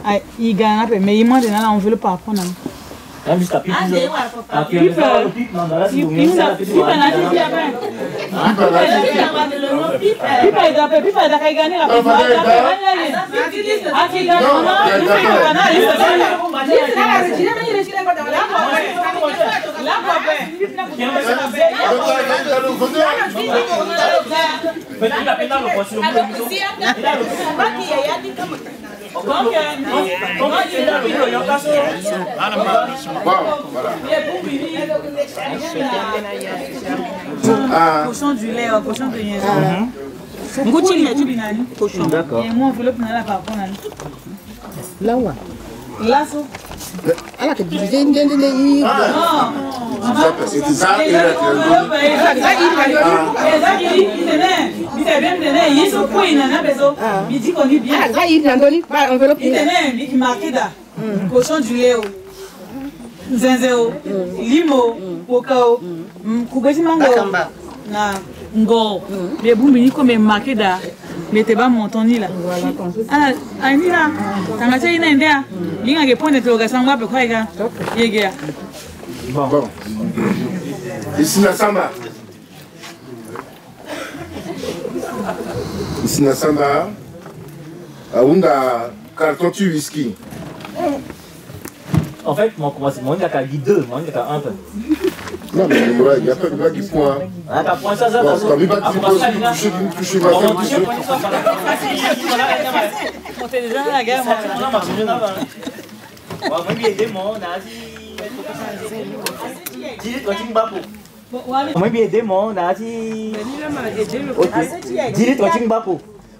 Ai iga na pe me imande na on veut le pas prendre. Ah mais ça pipe. Ah tu as pipe non là c'est pipe na ti après. Pipe da pe pipe da kai gani la pipe da. Ake gani na pipe da na cochon du lait, cochon de liaison. Cochon. D'accord. Et moi, enveloppe dans la parole. Là où? Là, ça. Ah, que tu viens de C'est ça, cochon du lait, zinzeo, limo, kokao, kubesi mango, na ngo, les boumini comme marqué da, mais t'es pas montoni là. Ah, ani là, t'as ma chérie n'indéa, il y a des points d'interrogation moi pour quoi il y a, Bon. Ici na samba. Ici na samba. Aunda carton tu whisky. En fait, mon commencement, il y a qu'à deux, il y a qu'à un peu. Non, mais il n'y a pas de point. Ah, t'as point ça, ça, ça. Quand il va toucher ma femme, on fait déjà la guerre, moi. Moi, je vais aider mon nazi. Moi, je vais aider mon nazi. Dis-le, toi, tu m'as pas.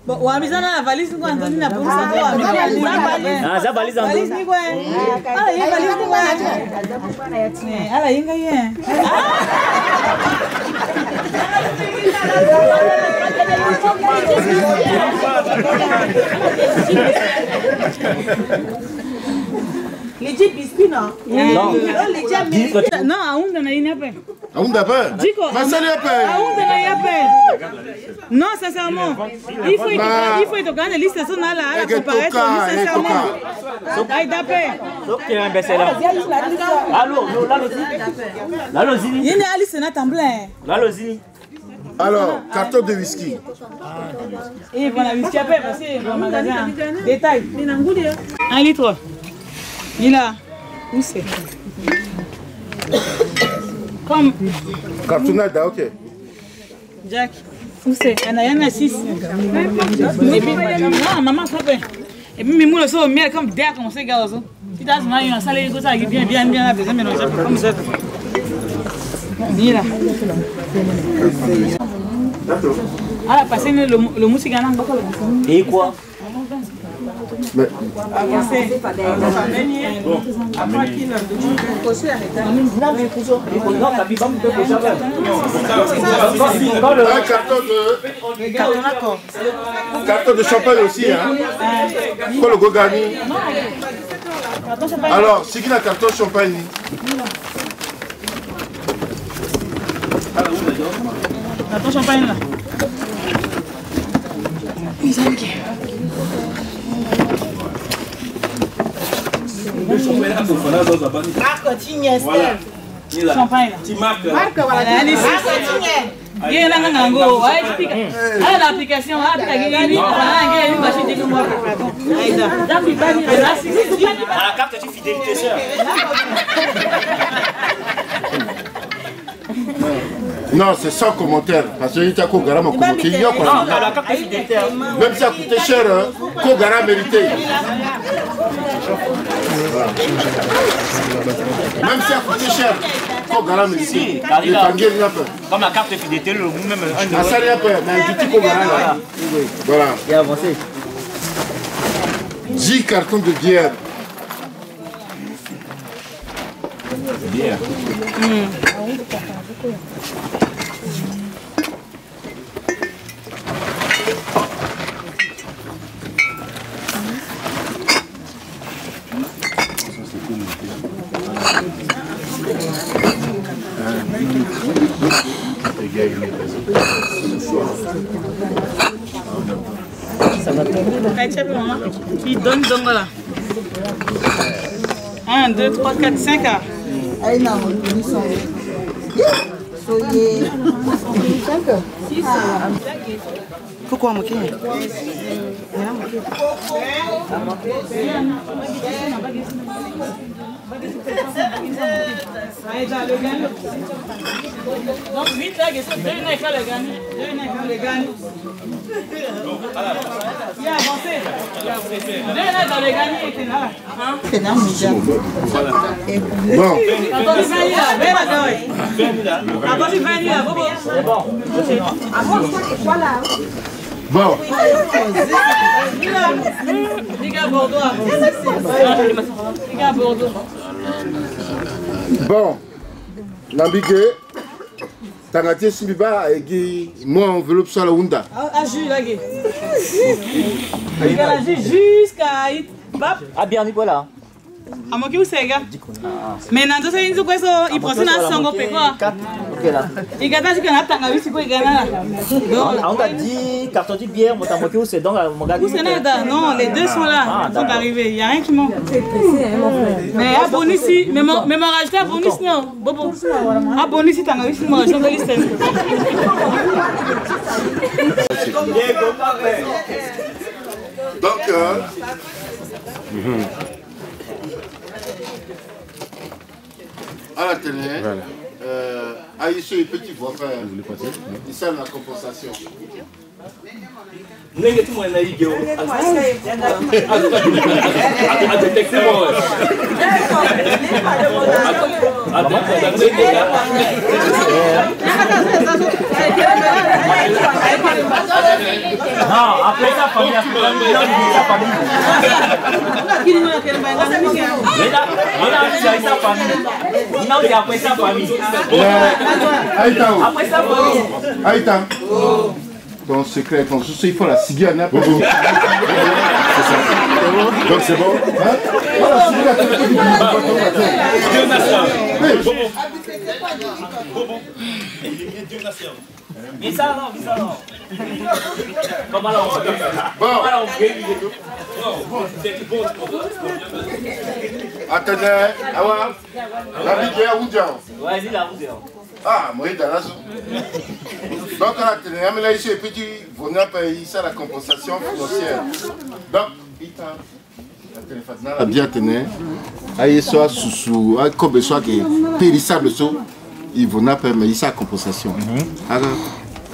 Bon, on a mis ça dans la valise, nous, Anthony, n'a pas mis ça dans la valise. Ah, ça valise en valise, ni quoi. Ah, il y a valise, ni quoi. Ah, il y a rien. Les 10 biscuits, non? Non, à où on a une appel. À où on a pas? Ma salle est appel. À où on a une appel. Non, sincèrement. Il faut être dans la liste de son à la comparaison. Sincèrement. Aïe d'appel. Donc, il y a un best-seller. Allô, l'allô-zini. Il y a une liste de Tamblin. L'allô-zini. Alors, carton de whisky. Et voilà, whisky après, parce que le magasin. Détail. 1 litre. Il a. Où c'est? Comme. Cartonada, ok. Jack. Où c'est? Il y en a 6. Et puis, non, maman, ça fait. Et puis, mais moi, le saut au miel, comme derrière, comme ça, gars, aussi. Si tu as un salaire, ça, bien, la besoin, mais non, comme ça. Il est là. Ah, la passé, le mousse, il y en a. Et quoi? Mais... Avancez. Un carton de champagne aussi, hein. Pour le Gogani. Alors, c'est qui la carton de champagne? Carton champagne là. Champagne là. Marque, voilà. Il y a l'application, la carte de fidélité, sœur. Non, c'est sans commentaire. Parce que il y a Kogara m'a commenté. Non, la carte de fidélité. Même si ça coûtait cher, Kogara mérité. Même si ça coûtait cher, Kogara mérité. Comme la carte de fidélité, le goût même. Ah, ça rien peur, mais un petit Kogara là. Voilà. Il a avancé. 10 cartons de bière. Bière. Ça va tomber. Il donne là. 1, 2, 3, 4, 5. Pourquoi moquer? Donc vite là, il a avancé. Dans le gagne, c'est là. Bon. Bon. Bon. Nambigué. Tangaté Sibiba et moi enveloppe sur la Wunda. Ah, jus là, gay. Il a jusqu'à. Ah, bien, voilà. A moki usega. Mais nanzo sa inzo kweso iprose na songo pe quoi. OK là. Igata jika na tanga bisi ko igana. On a dit carton de bière, mon tamoki c'est donc mon gars. Non, les deux sont là. Ils sont arrivés, il y a rien qui manque. Mais abonne ici, mais m'a rajouté abonne ici non. Bobo. Abonne ici tanga bisi mo songo liste. Donc à la télé, Aïsso et Petit voix faire. Ils savent la compensation. Non, après ça, famille, Aïta. Ton secret, ton souci, il faut la ciguer à n'importe où. Donc c'est bon. Voilà, c'est la mais ça non. Comment là on va attendez, Awa, la vie est à Oudjan. Vas-y, la Oudjan. Ah, moi, il est dans la zone. Donc, à la télé, là, ici, petit, vous n'avez pas eu ça, la compensation financière. Donc, il t'a. La bien tenue, aïe soit sous comme soit qui périssable so, il vous n'a pas mais ça compensation. Alors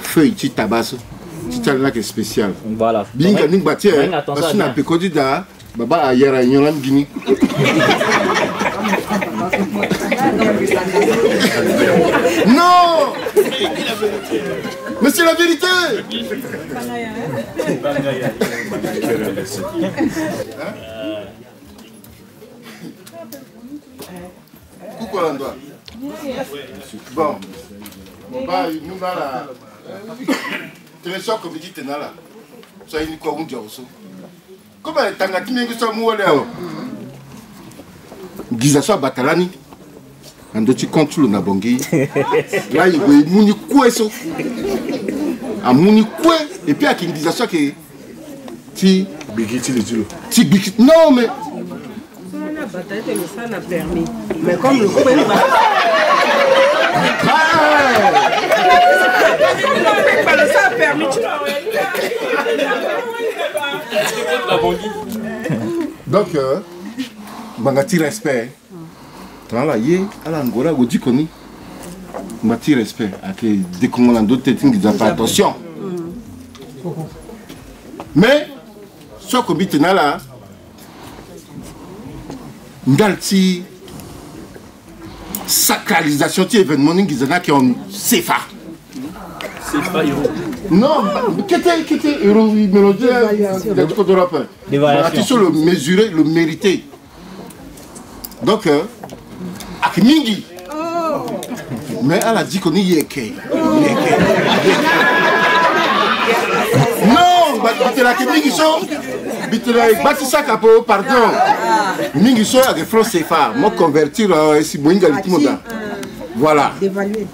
feuille tu tabac, tu as là qui est spécial. Voilà. Bien que nous bâtir, parce qu'on a peu connu da, baba ailleurs à Yolan Guinée. Non. Mais c'est la vérité. Coucou à l'endroit. Bon. Bah, nous avons la télévision comme dit Tenala. Ça y est, quoi, on dit aussi. Comment est-ce que tu as dit que Gizaso Batalani. Ando tu contrôles na bongi. Là, il veut mouni quoi ça? A mouni quoi? Et puis à qui Gizaso que ti bigiti le dulo. Ti bigiti non mais. La bataille de ça n'a permis. Mais comme le coup est ça a permis. Donc, mangati respect. Là, yé, à l'Angola, au Dikoni, mangati respect. Avec des commandants d'autres techniques, ils n'ont pas attention. Mais, ce qu'on dit là, ngalti sacralisation de l'événement qui ont CFA. CFA héros. Non, qui était héros, mélodie, de rappel. Attention, le mesurer, le mériter. Donc, avec Mingi. Mais elle a dit qu'on y est. Non, c'est la Mingi sont. Batissa Capo, pardon. Mingi sont avec francs CFA. Moi, convertir si Moinga le tout voilà. D'évaluer.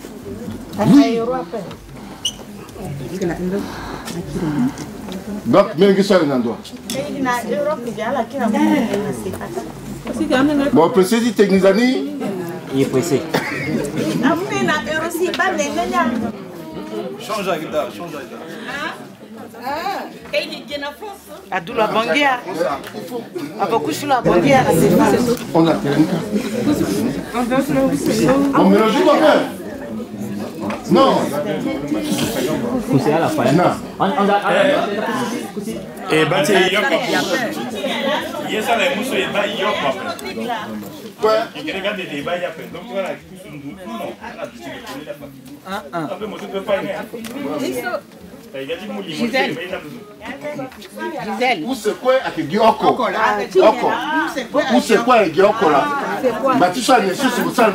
Oui. Donc, Mingi sont un endroit. Bon, précis Technisani. Il est pressé. Change la guitare, change la guitare. Adoula Banguia. Abakushula Banguia. On a on mélange quoi faire? Non. Poussez à la fin. Et bâti yoko. Il ça les mousses et bas yoko. Quoi? Il regarde des débats il y a fait. Donc voilà, non. Un peu moi je peux pas Gisèle. Où c'est quoi avec Gyoko? Où c'est quoi avec Gyoko là? Bah tu sais, c'est sur ça le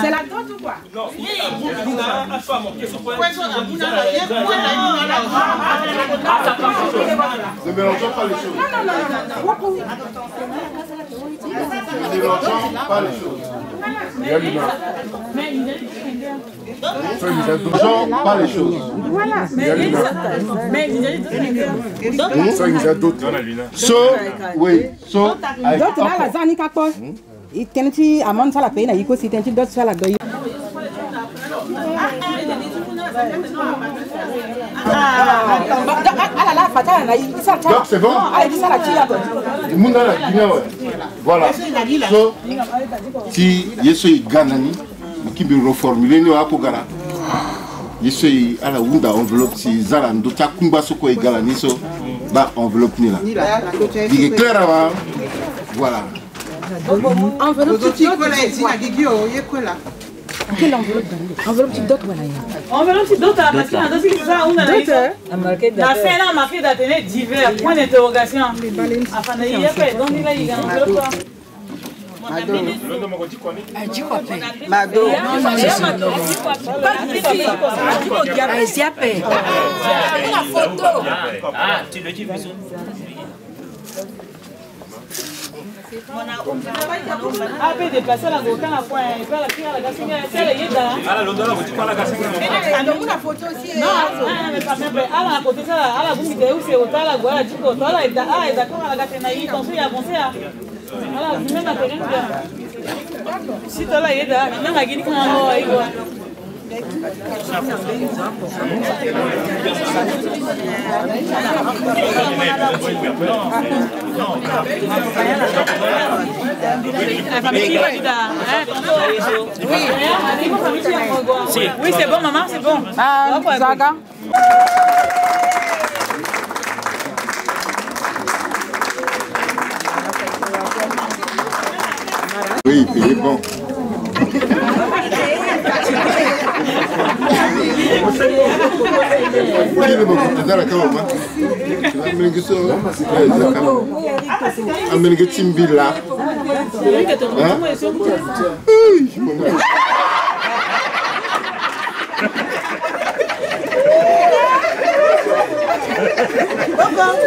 c'est la droite ou quoi? Non, ne mélangeons pas les choses. Ne mélangeons pas les choses. Ne mélangeons pas les choses. Voilà. So, oui, so. D'autres là, la zani kako. Il tient amende ça la paye na yiko si tient d'autres ça la doy. Donc c'est bon. Voilà. So, si Yeso Ganani, qui me reformule nous à Pogara. Yeso à la Wunda enveloppe si Zara Ndota Kumba Soko et Galaniso, bah enveloppe ni là. Il est clair avant. Voilà. Enveloppe qui quelle enveloppe? Enveloppe d'autres voilà. Enveloppe d'autres à marquer dans ce ça on a la scène a marqué d'atteindre divers point d'interrogation. Afin de y faire donc il a eu un enveloppe. Ah, tu le dis plus. Ah, peut déplacer la gauche à la pointe, il peut la tirer la gassine, c'est le yéda. Ah, la l'odeur, tu prends la gassine. Non, la photo aussi. Non, mais pas même. Ah, la côté ça, ah la boum où c'est autant la voilà, tu peux toi là, ah, d'accord, la gassine naïve, ton fils a avancé à. Voilà, vous même la terrain. Si toi là yéda, même la guine qu'on a eu. Oui, c'est bon, maman, c'est bon. Ah, Zaga. Oui, il est bon.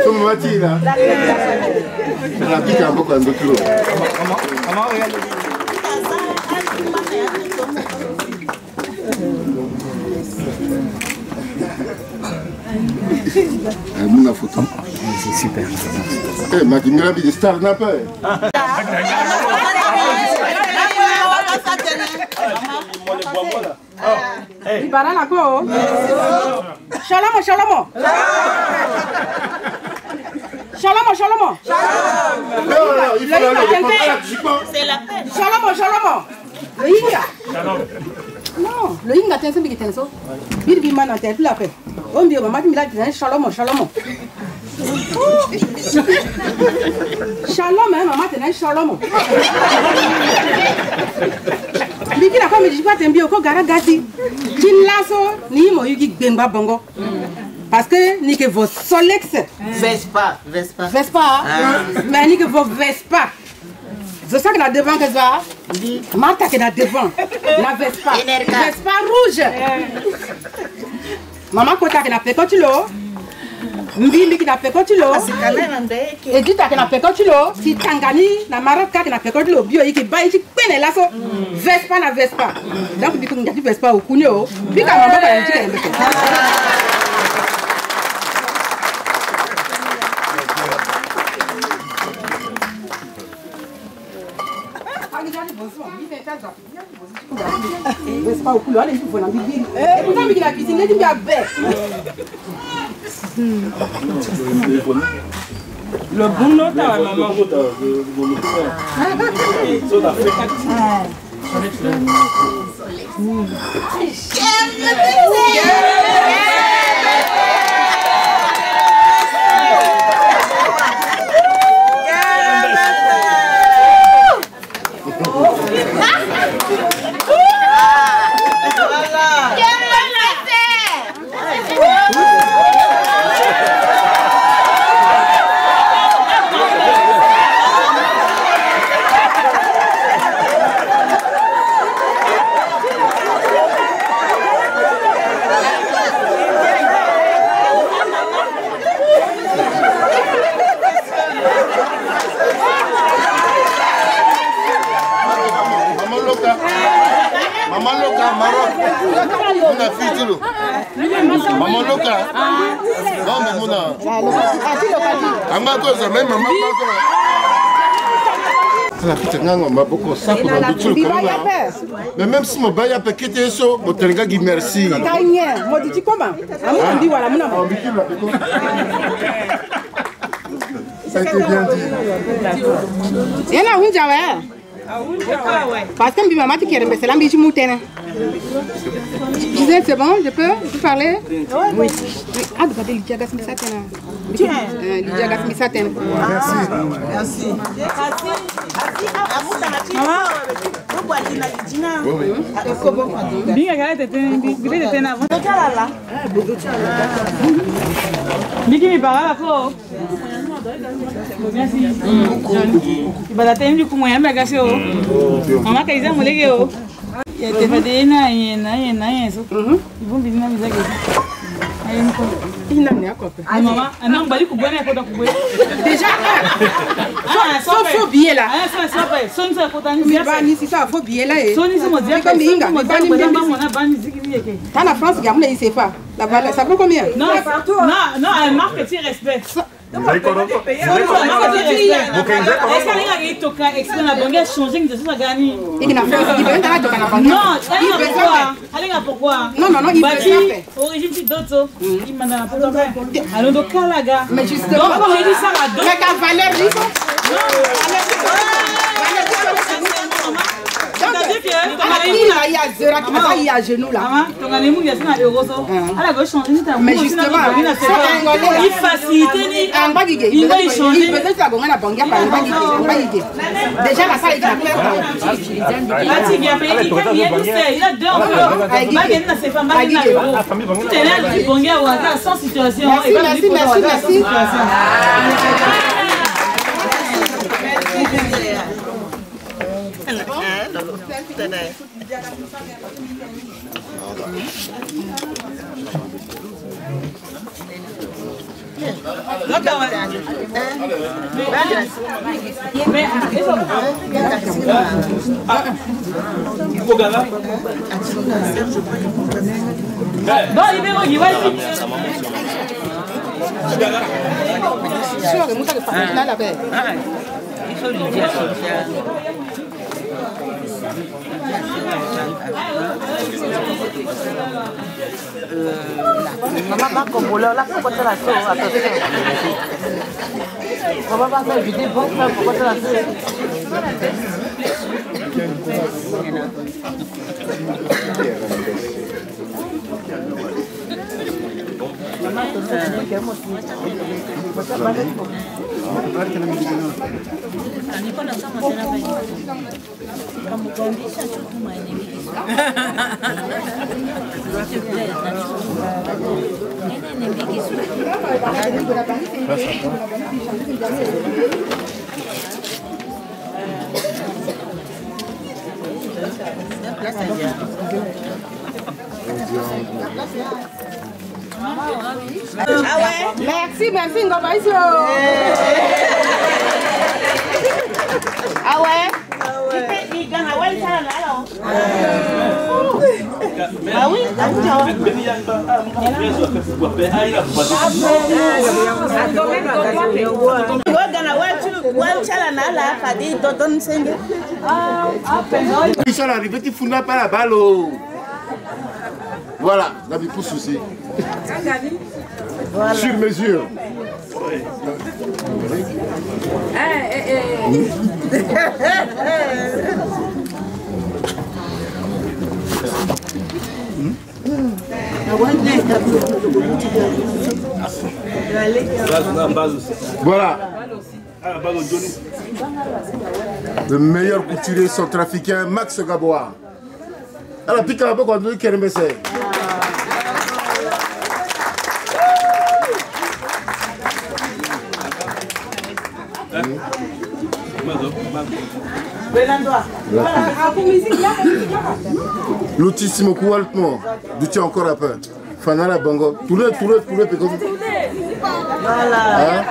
Comment va-t-il là? La pique un peu quand même de clou. Comment regarde? Mon photo. C'est super. Eh, ma guimera de star n'a pas. Shalom, shalom. Shalom, shalom. C'est la peine. Shalom, shalom. Le Inga. Non, le Inga t'es un peu qui t'es ça. Bilbi man en tête la paix. On dit maman qui me l'a dit shalom, shalom. Shalom, maman t'es un shalom. Biki la comme je dis pas t'es bien au garagati. Tinlaso ni mo yugi bemba bongo. Parce que ni que vos solex Vespa. mais ni que vos Vespa. C'est ça que la devant que ça. Martha qui est devant. La Vespa. Vespa rouge. Maman kota qui n'a fait quand tu l'as. Mbili qui n'a fait quand tu l'as. Et dit que n'a fait quand tu l'as. Si Tangani na Maroc qui n'a fait quand tu l'as. Bio qui baille qui peine là so. Vespa na Vespa. Donc du coup on dit Vespa au kunyo. Puis quand maman va dire c'est pas au couloir, allez, il faut la bibine. Et pourtant, il a cuisiné, il a bec. Le bon nom, t'as maman. Maman Loka, Maroc. On a fait tout. Maman Loka. Non, mais mon a. Même maman la petite on m'a beaucoup ça pour mais même si mon bail a pété ça, mon tenga dit merci. Moi dis comment? On dit voilà mon amour. Ça a été bien dit. Il y en a un jawa. Parce que ma maman qui est remboursée là, mais je m'outine. C'est bon, je peux parler? Oui. Ah, de parler Lydia Gasmisatena. Lydia Gasmisatena. Merci. Biki mi parla ko. Merci. Ibada teni du kumo yamba gasho. Mama kaiza mulege o. Ya te fade na so. Ibon bizina bizage. Ayi nko. Ina ni akope. Mama, non bali ku bone ko da ku boy. Déjà. Faut billet là. Ah ça va. Son ça ko tani. Mi ba ni si ça faut billet là et. Son ni mo dia comme inga. Mo dia mo bani zikini yeke. Dans la France, gamme il sait pas. La valeur ça vaut combien? Non, non, elle marque petit respect. Est-ce pourquoi? Non, il veut origine d'autres. Il m'a donné alors donc Kalaga. Mais justement, on dit ça là. Donc la valeur y a Zera qui va y à genoux là. Mais justement, il facilite, il va y changer. Déjà la salle est à sans situation. Merci. Maman, comme là, là, pourquoi tu la sauves? Attention. Maman va faire du début, pourquoi tu la sauves? Merci, Ngobaïsio. Ah ouais? Il gagne à Wally Salah alors. Ah oui? Michel arrivé, tu fous pas la balle. Voilà, David pour souci. Voilà. Sur mesure. Voilà. Le meilleur couturier centrafricain, Max Gaboa. Alors, puis quand on dit qu'il y a l'outissimo Koualtmo, du tien encore un peu. Fanala Bongo, tout le péco. Voilà.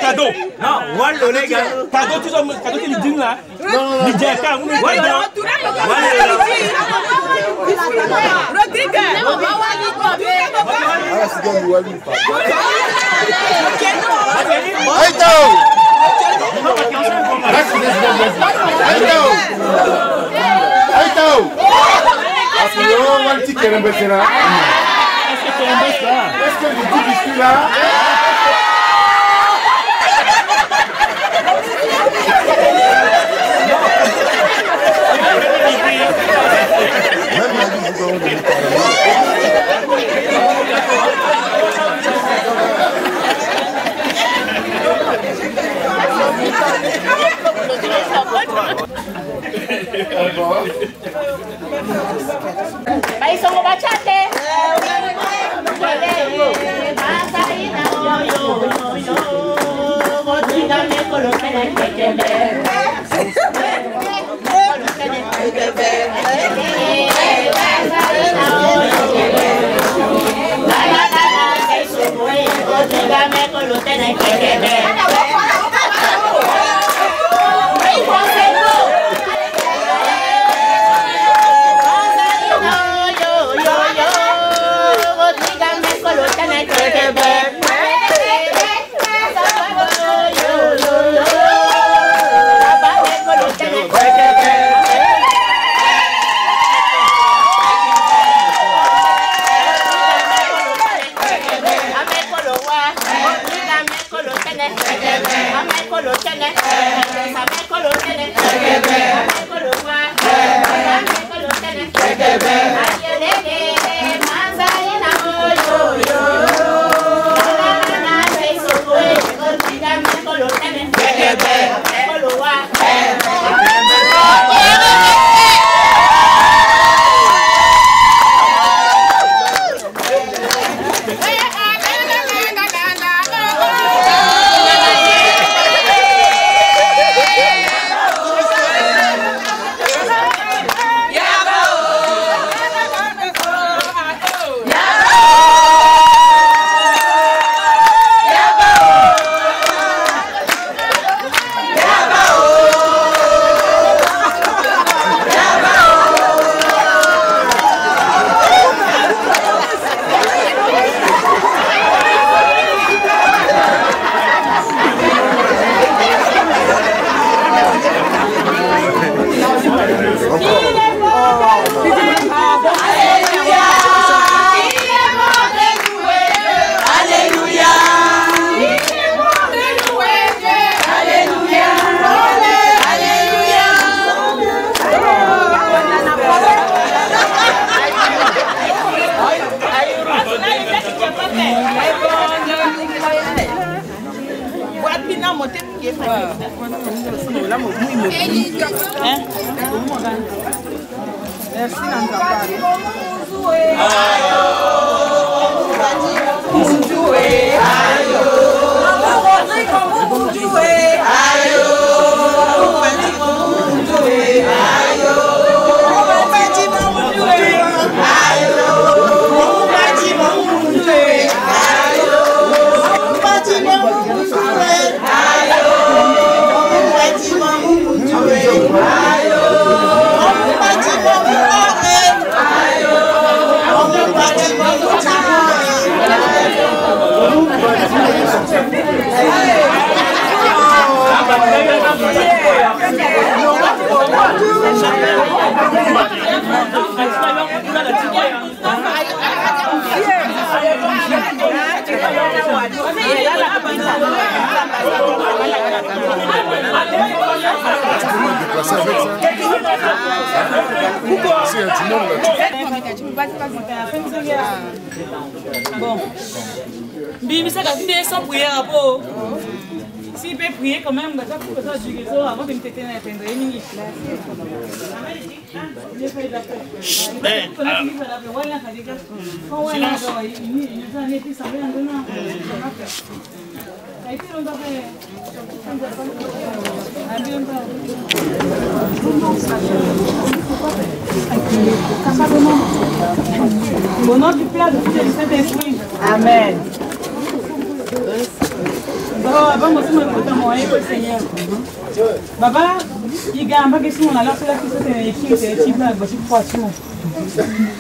Cadeau. Non, voilà les gars. Cadeau, tu as cadeau qui dit là. Non. Bon. Bibi, ça va sans prière à peau. S'il peut prier quand même, ça peut ça du réseau avant de me têter dans la peine de Émilie. Au nom du Père, du Fils et du Saint-Esprit. Amen. Avant moi, je me Seigneur. Baba, il y a un peu si on a l'air de la équipe, c'est l'équipe là, c'est pour toi.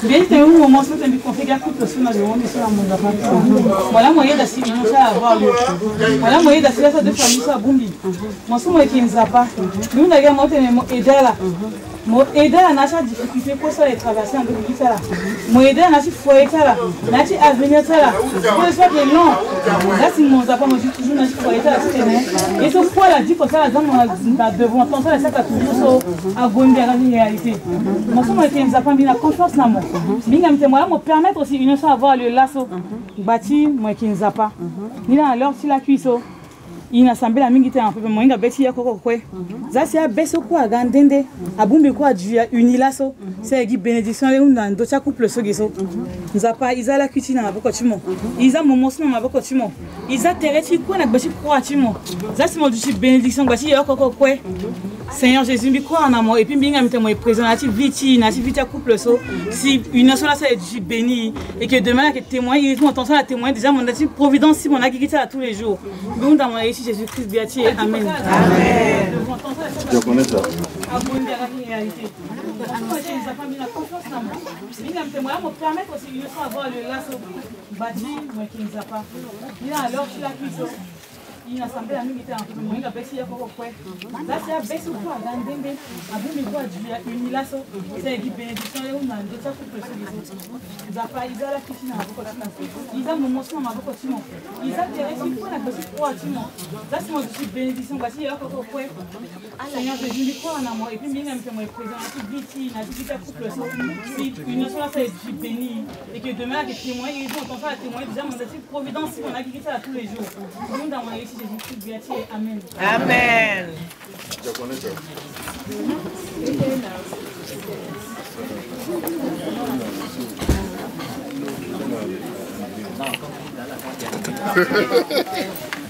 Bien, c'est où on mange tout un peu qu'on fait gaffe tout sur la demande sur la monde. Voilà moyen d'assister ça avoir lieu. Voilà moyen d'assister ça de famille ça bombi. Moi, c'est moi qui ne sais pas. Nous, on a gagné mon aider là. Mon aider à nager difficulté pour ça les traverser un peu plus ça là. Mon aider à nager foyer ça là. Nager avenir ça là. Pour le soir que non. Là si mon papa me dit toujours nager foyer ça là c'est et ce fois là dit comme ça la dame va devant tant ça ça toujours à gonder la réalité. Moi ça moi qui ne sais pas bien la confiance dans moi. Bien me moi me permettre aussi une chose avoir le lasso. Bâti moi qui ne sais pas. Ni là alors si la cuisson inasambela mingi te en fait moinga beti ya koko kwe za sia beso kwa gandende abumbi kwa juya unilaso c'est gi bénédiction le unda ndo cha couple so geso nzapa izala kutina maboko chimo iza momoso maboko chimo iza tereti kwa na bashi kwa chimo za simo du bénédiction bashi ya koko kwe Seigneur Jésus bi kwa na mo et puis binga mite mo présenter viti na viti couple so si une nation là ça est béni et que demain que témoin ils vont entendre la témoin déjà mon actif providence si mon acquis ça tous les jours nous dans mon Jésus-Christ béati amen amen je connais ça abonde la réalité me permettre aussi de savoir le lasso bâti moi qui nous a pas il a alors tu la cuisine il a semblé à nous qui était en train de mourir avec ça pour quoi là c'est à baisser quoi dans dende à vous me quoi du une lasso c'est une bénédiction et on a deux ça pour le autres il a pas il a la cuisine à beaucoup il a mon motion à beaucoup de monde il a terre sur quoi la petite quoi tu monde là c'est moi je bénédiction voici là pour quoi Seigneur Jésus lui croit en amour et puis bien même que moi présent à tout viti na tout ça couple si une nation là c'est du béni et que demain que témoin ils vont entendre ça témoin déjà mon actif providence si on a qui ça tous les jours nous dans mon Jésus-Christ béati amen amen je connais ça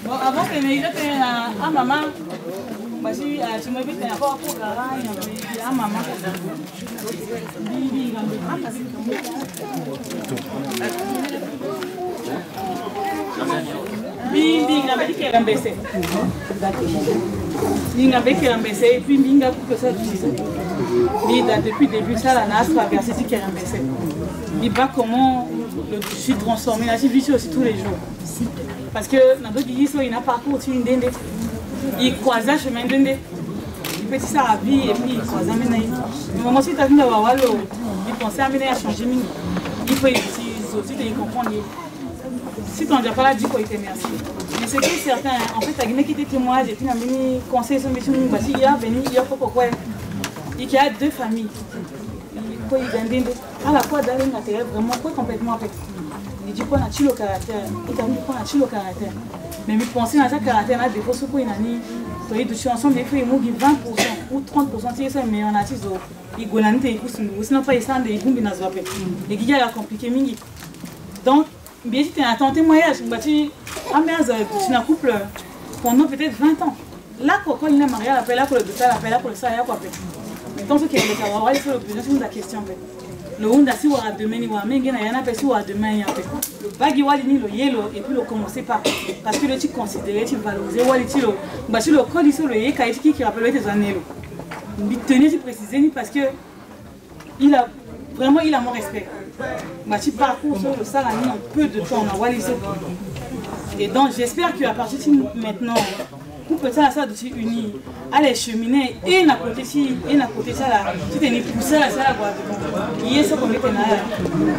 bon avant que mais il était à maman basi tu m'as vite encore pour garage à maman bibi Binga ngabedi kerambese. Binga be kerambese et puis binga pour que ça dise. Bida depuis le début ça la n'a traversé ce kerambese. Il va comment je suis transformé la vie aussi tous les jours. Parce que dans d'autres pays il n'a pas parcours sur une dende. Il croise le chemin dende. Il petit ça à vie et puis il croise amener. Mais moment si tu as vu la wawalo, il pensait amener à changer mini. Il faut aussi te comprendre. Si tu n'as pas là, dis quoi, il te merci. Mais c'est que certains, en fait, tu as quitté témoignage et puis tu as mis conseil sur mission. Il y a venu, il y a pourquoi. Il y a deux familles. Il à la fois d'aller matériel vraiment complètement fait. Il dit quoi, on a le caractère. Il t'a dit quoi, on a le caractère. Mais je pense que ce caractère, il y a des fausses choses. Tu es ensemble, des fois, il manque 20% ou 30%. Si c'est meilleur, il y a des choses. Sinon, pas il y a des choses qui sont et il y a compliqué. Donc, bien si tu as un témoignage, tu as un couple pendant peut-être 20 ans. Là, quand il est marié, appelle là pour le détail, appelle là pour le ça, il y a quoi. Mais tant que il y a le besoin, c'est la question. Le Honda, si on a demain, il y a un peu si on a demain, il y a le baggy, le yellow, et puis le commencer par. Parce que le tu considères, tu valorises, le col, il le yé, qui rappelle tes années. Il tenait, tu préciser, parce que il a vraiment mon respect. Tu parcours sur le salon en peu de temps, on a Walliso. Et donc j'espère qu'à partir de maintenant, pour que ça soit uni, aller cheminer et n'a côté ça là, tu t'es poussé à ça là quoi. Il y a ce qu'on met là.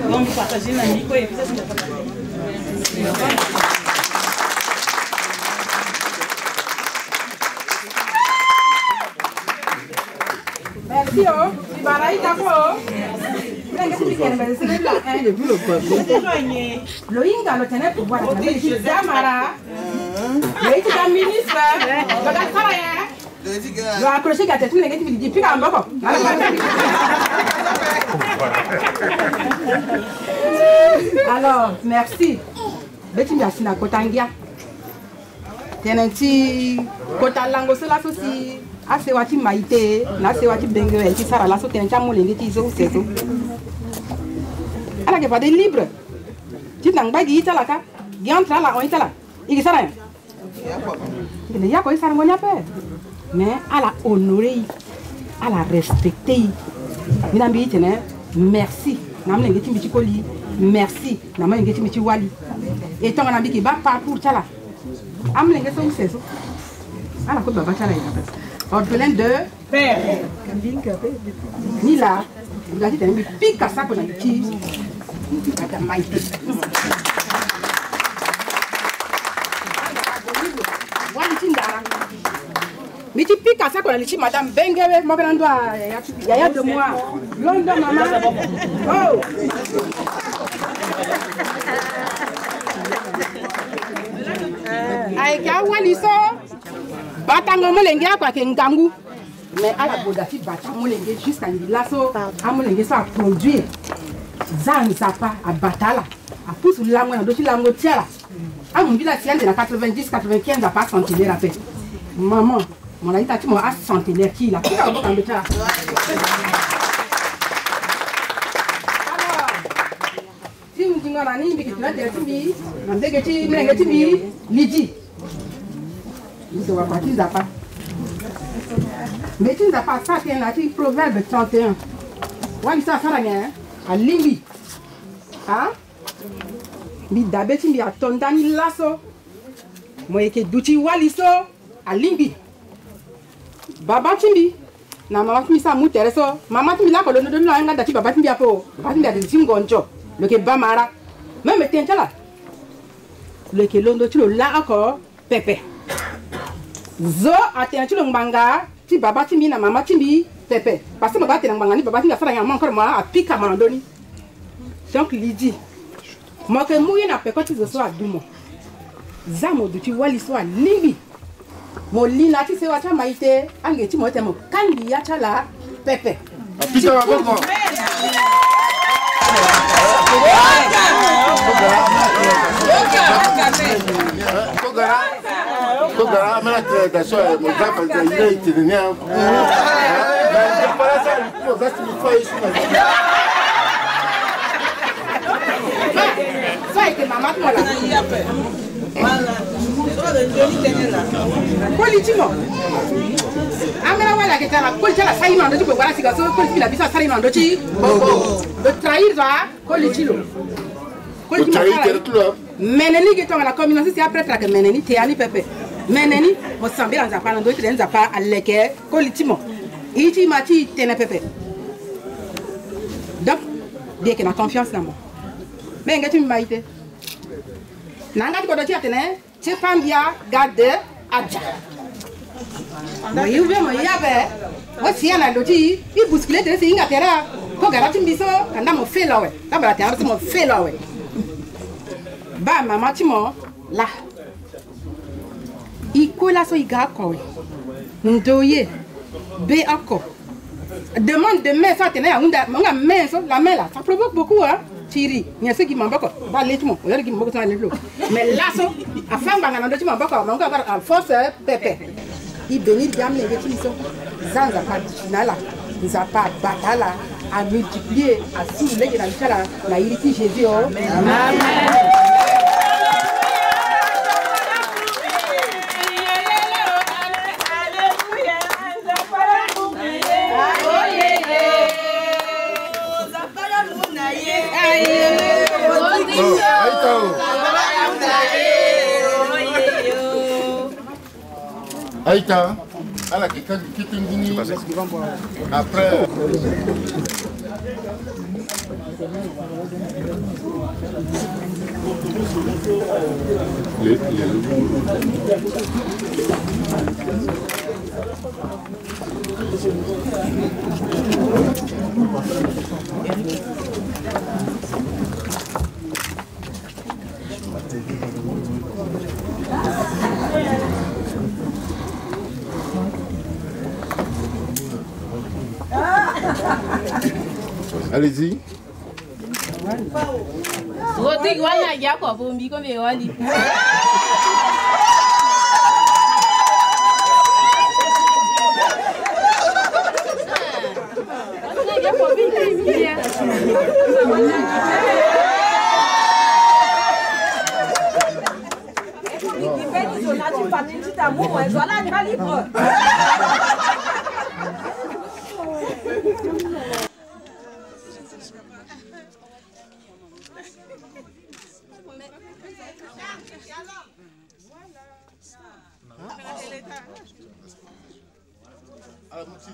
Donc partager la vie quoi et puis ça c'est merci oh, tu vas y d'accord. Lo inga lo tene pour voir le Zamara. Le ita ministre. Lo da sara ya. Lo accroché gâté tout négatif il dit puis en boko. Alors, merci. Beti merci na kotangia. Tenenti kotalango cela aussi. Ase wati maite, na se wati bengue el ti sara la so tencha molenge ti zo sezo. Ala ke pas de libre. Tu n'as pas dit ça là, qui entre là, on est là. Il est là. Il y a quoi ça on a peur. Mais à la honorer, à la respecter. Mina mbi tene merci. Nam ngeti mbi koli. Merci. Nam ngeti mbi wali. Et ton ambi qui va parcours ça là. Am ngeti so seso. Ala ko baba ça là. Orphelin de père. Ni là. Il a dit un pic à ça qu'on a dit. Mais tu piques à ça qu'on a dit madame Benguewe, il y a 2 mois. London maman. Oh. Avec un Walliso. Batango molenge quoi que ngangu. Mais à la bodafi bata molenge jusqu'à Ndilaso, à molenge ça produire. Zan zapa à batala. À pousse langue na doki langue tiala. À mon village tienne de la 90 95 à pas centenaire à fait. Maman, mon ami tati mo a centenaire qui là. Qui a beaucoup de tiala. Nani biki tunataka timbi na ndege ti mlenge timbi liji ndio wapatiza hapa metinza hapa sasa na ti proverbe 31 wali sasa saranya alimbi ha bi dabe timbi atondani laso moyeke duchi wali so alimbi baba timbi na mama timbi sa mutere so mama timbi la ko lo ndo nga dati baba timbi apo baba timbi ati timgonjo le ke bamara même tiens là le ke londo tu là encore pepe zo atien tu nganga ti baba timbi na mama timbi pepe parce que baba tena nganga ni baba timbi afara ya encore moi a pika mandoni donc lidi moi que mouye na pe ko ti zo so adumo zamo du ti wali so limbi mo lina ti se wa cha maite ange ti mo te mo kandi ya cha la pepe pika wa boko Kogara, mais la création est mon gars parce qu'il est itinérant. Mais pas ça, il faut que tu fasses ici. Ça été maman moi là. Politiquement. Amela wala que tala, politiquement ça il en doit voilà si gaso politiquement la bisa ça il en doit ci. De trahir ça, politiquement. Meneni qui tombe la communauté c'est après que meneni théani pepe. Meneni mo sambi en zapa dans d'autres zapa aleke politiquement. Iti mati tene pepe. Donc dès que na confiance dans moi. Mais ngati maite. Nanga ko do ti atene, ti pambia garde aja. Mo yuve mo yabe. O si ana do ti, I bousculer te si ngatera. Ko garati mbiso, kanda mo fe lawe. Tabala ti arti mo fe lawe. Ba mama ti mo la. Iko la so iga ko. Ndoye. Be ako. Demande de main ça tenait à la main ça la main là ça provoque beaucoup hein Thierry il y a ceux qui m'en bakko ba letmo il y a qui m'en bakko ça le mais là ça afin banga ndo ti m'en bakko m'en bakko à force pepe il bénit diam les petits sont zanza pas finala ils a pas batala à multiplier à soulever dans le chala la iriti Jésus amen. Aïta, à la quelqu'un qui est après. Allez-y. Rodrigue, voilà, il y a quoi pour me comme Wally.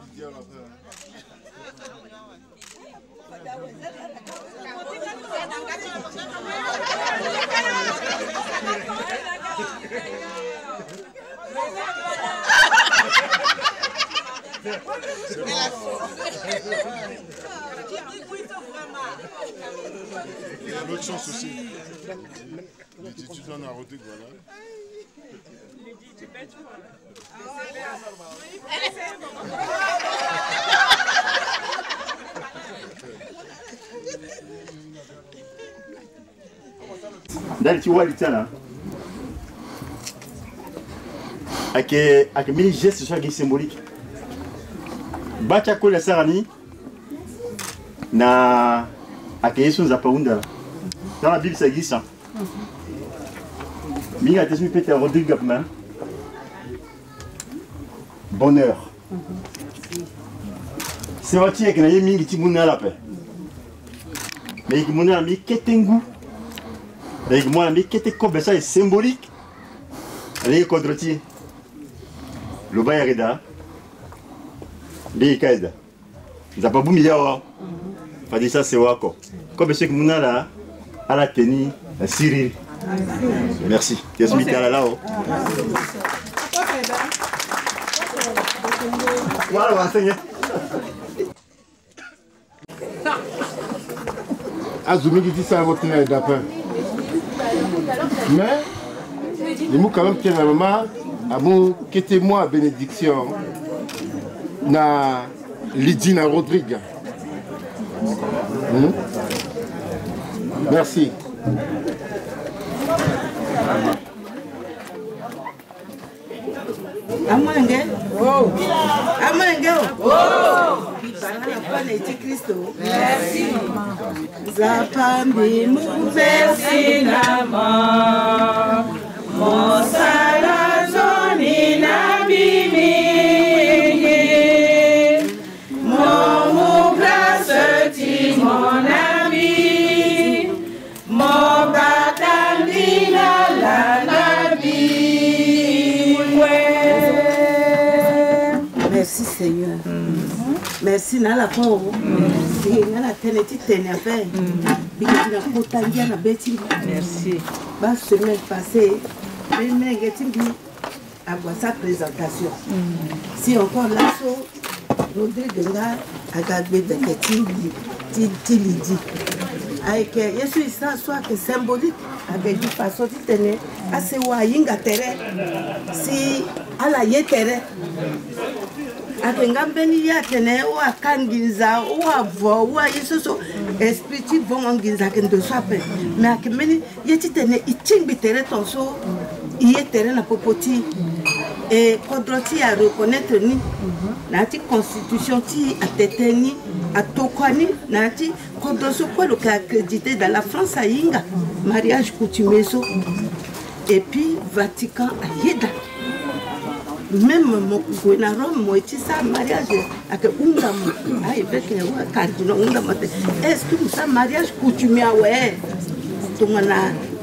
Il y a l'autre chance aussi. Les étudiants à Rodrigue, voilà. Dali tu vois l'itala. Avec mille gestes sur qui symbolique. Bacha ko la sarani na akeyesu nzapaunda. Dans la Bible ça existe. Minga tesmi Peter Rodrigue Gapman. Bonheur. C'est vrai que na mingi timuna la paix. Mais il m'a mis ketengu. Mais il m'a mis ketengu ça est symbolique. Allez contre-ti. Le bayarida. Bien kaida. Zapabu miyawa. Pas dit ça c'est wako. Comme ce que muna là à la tenue Cyril. Merci. Tu suis là là. Voilà, on va enseigner. Azumi qui dit ça à votre nez d'après. Mais, les mots quand même tiennent la maman, à mon qui était moi à bénédiction, na Lydina Rodrigue. Merci. Amwenge? Oh! Amwenge? Oh! Cristo. Merci. Zapambi merci nama. Mosala zoni na bimi. Mon grâce ti mon ami. Mon batandina la nabi. Merci Seigneur. Merci na la pauvre. Na teneti tenafe. Bikina kotangia na beti. Merci. Ba semaine passée, même ngetimbi à sa présentation. Si encore là Rodrigue nga agagbe de Tilidi. Avec Yesu ça soit que symbolique avec du façon de tenir assez wa yinga terre. Si ala yetere akengambeni yatene o akangiza o avo o isoso esprit bon angiza kendo sape mais akemeni yetitene itimbi tere tonso yetere na popoti et kodroti a reconnaître ni nati constitution ti ateteni atokani nati kodroso ko le accrédité dans la France à yinga mariage coutumier et puis Vatican à yeda. Même mon Rome, moi, tu sais, mariage avec Ungamo, avec Cardinal Ungamo. Est-ce que ça mariage coutumier, ouais? Tout le monde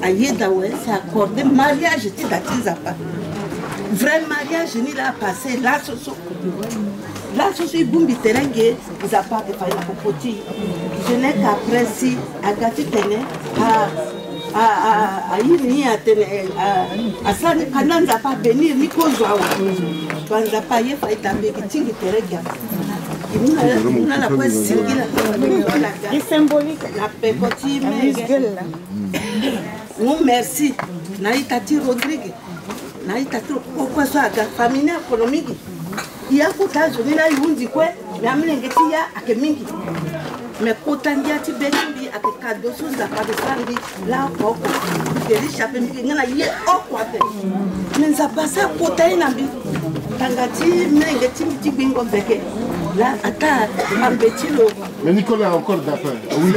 a yéda, ouais, c'est accordé. Mariage, tu n'as pas. Vrai mariage, ni l'a passé, là, ce est boum, biterengue, ils n'ont pas de faille pour petit. Je n'ai qu'après si, à gâter, ça ne peut pas venir ni cause quand on pas y faire taper qui terega il a la quoi c'est symbolique la pécotie non merci naitati Rodrigue naitati pourquoi ça la famille économique il y a côté zone là yundi quoi mais amengeti ya akemingi mais kotangia ti betimbi avec cadeau sous la pas de sangi là pour que les chapes ngana ye okwate mais ça passe à côté na bi tangati mengeti ti bingo beke là ata ambetilo mais Nicolas encore d'après oui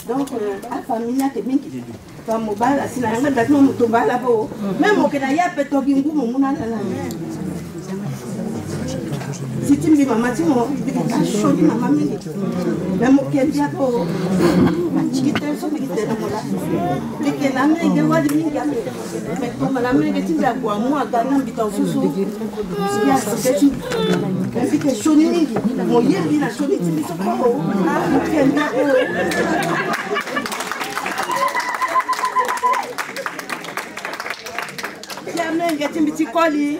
donc a famille ke mingi to mobala sina nga dat no to bala bo même o ke na ya peto gingu mo muna la Si tu me dis maman, tu m'as chaud, maman, mais mon cœur dit à quoi? Qui t'es sur qui t'es dans la mais que la mère est voir les gars mais comme la mère est là quoi moi gagner bitan sous il y a c'est tu mais que chaud ni mon yé bien la chaud ni tu so quoi ah mon cœur dit à quoi la mère est un petit colis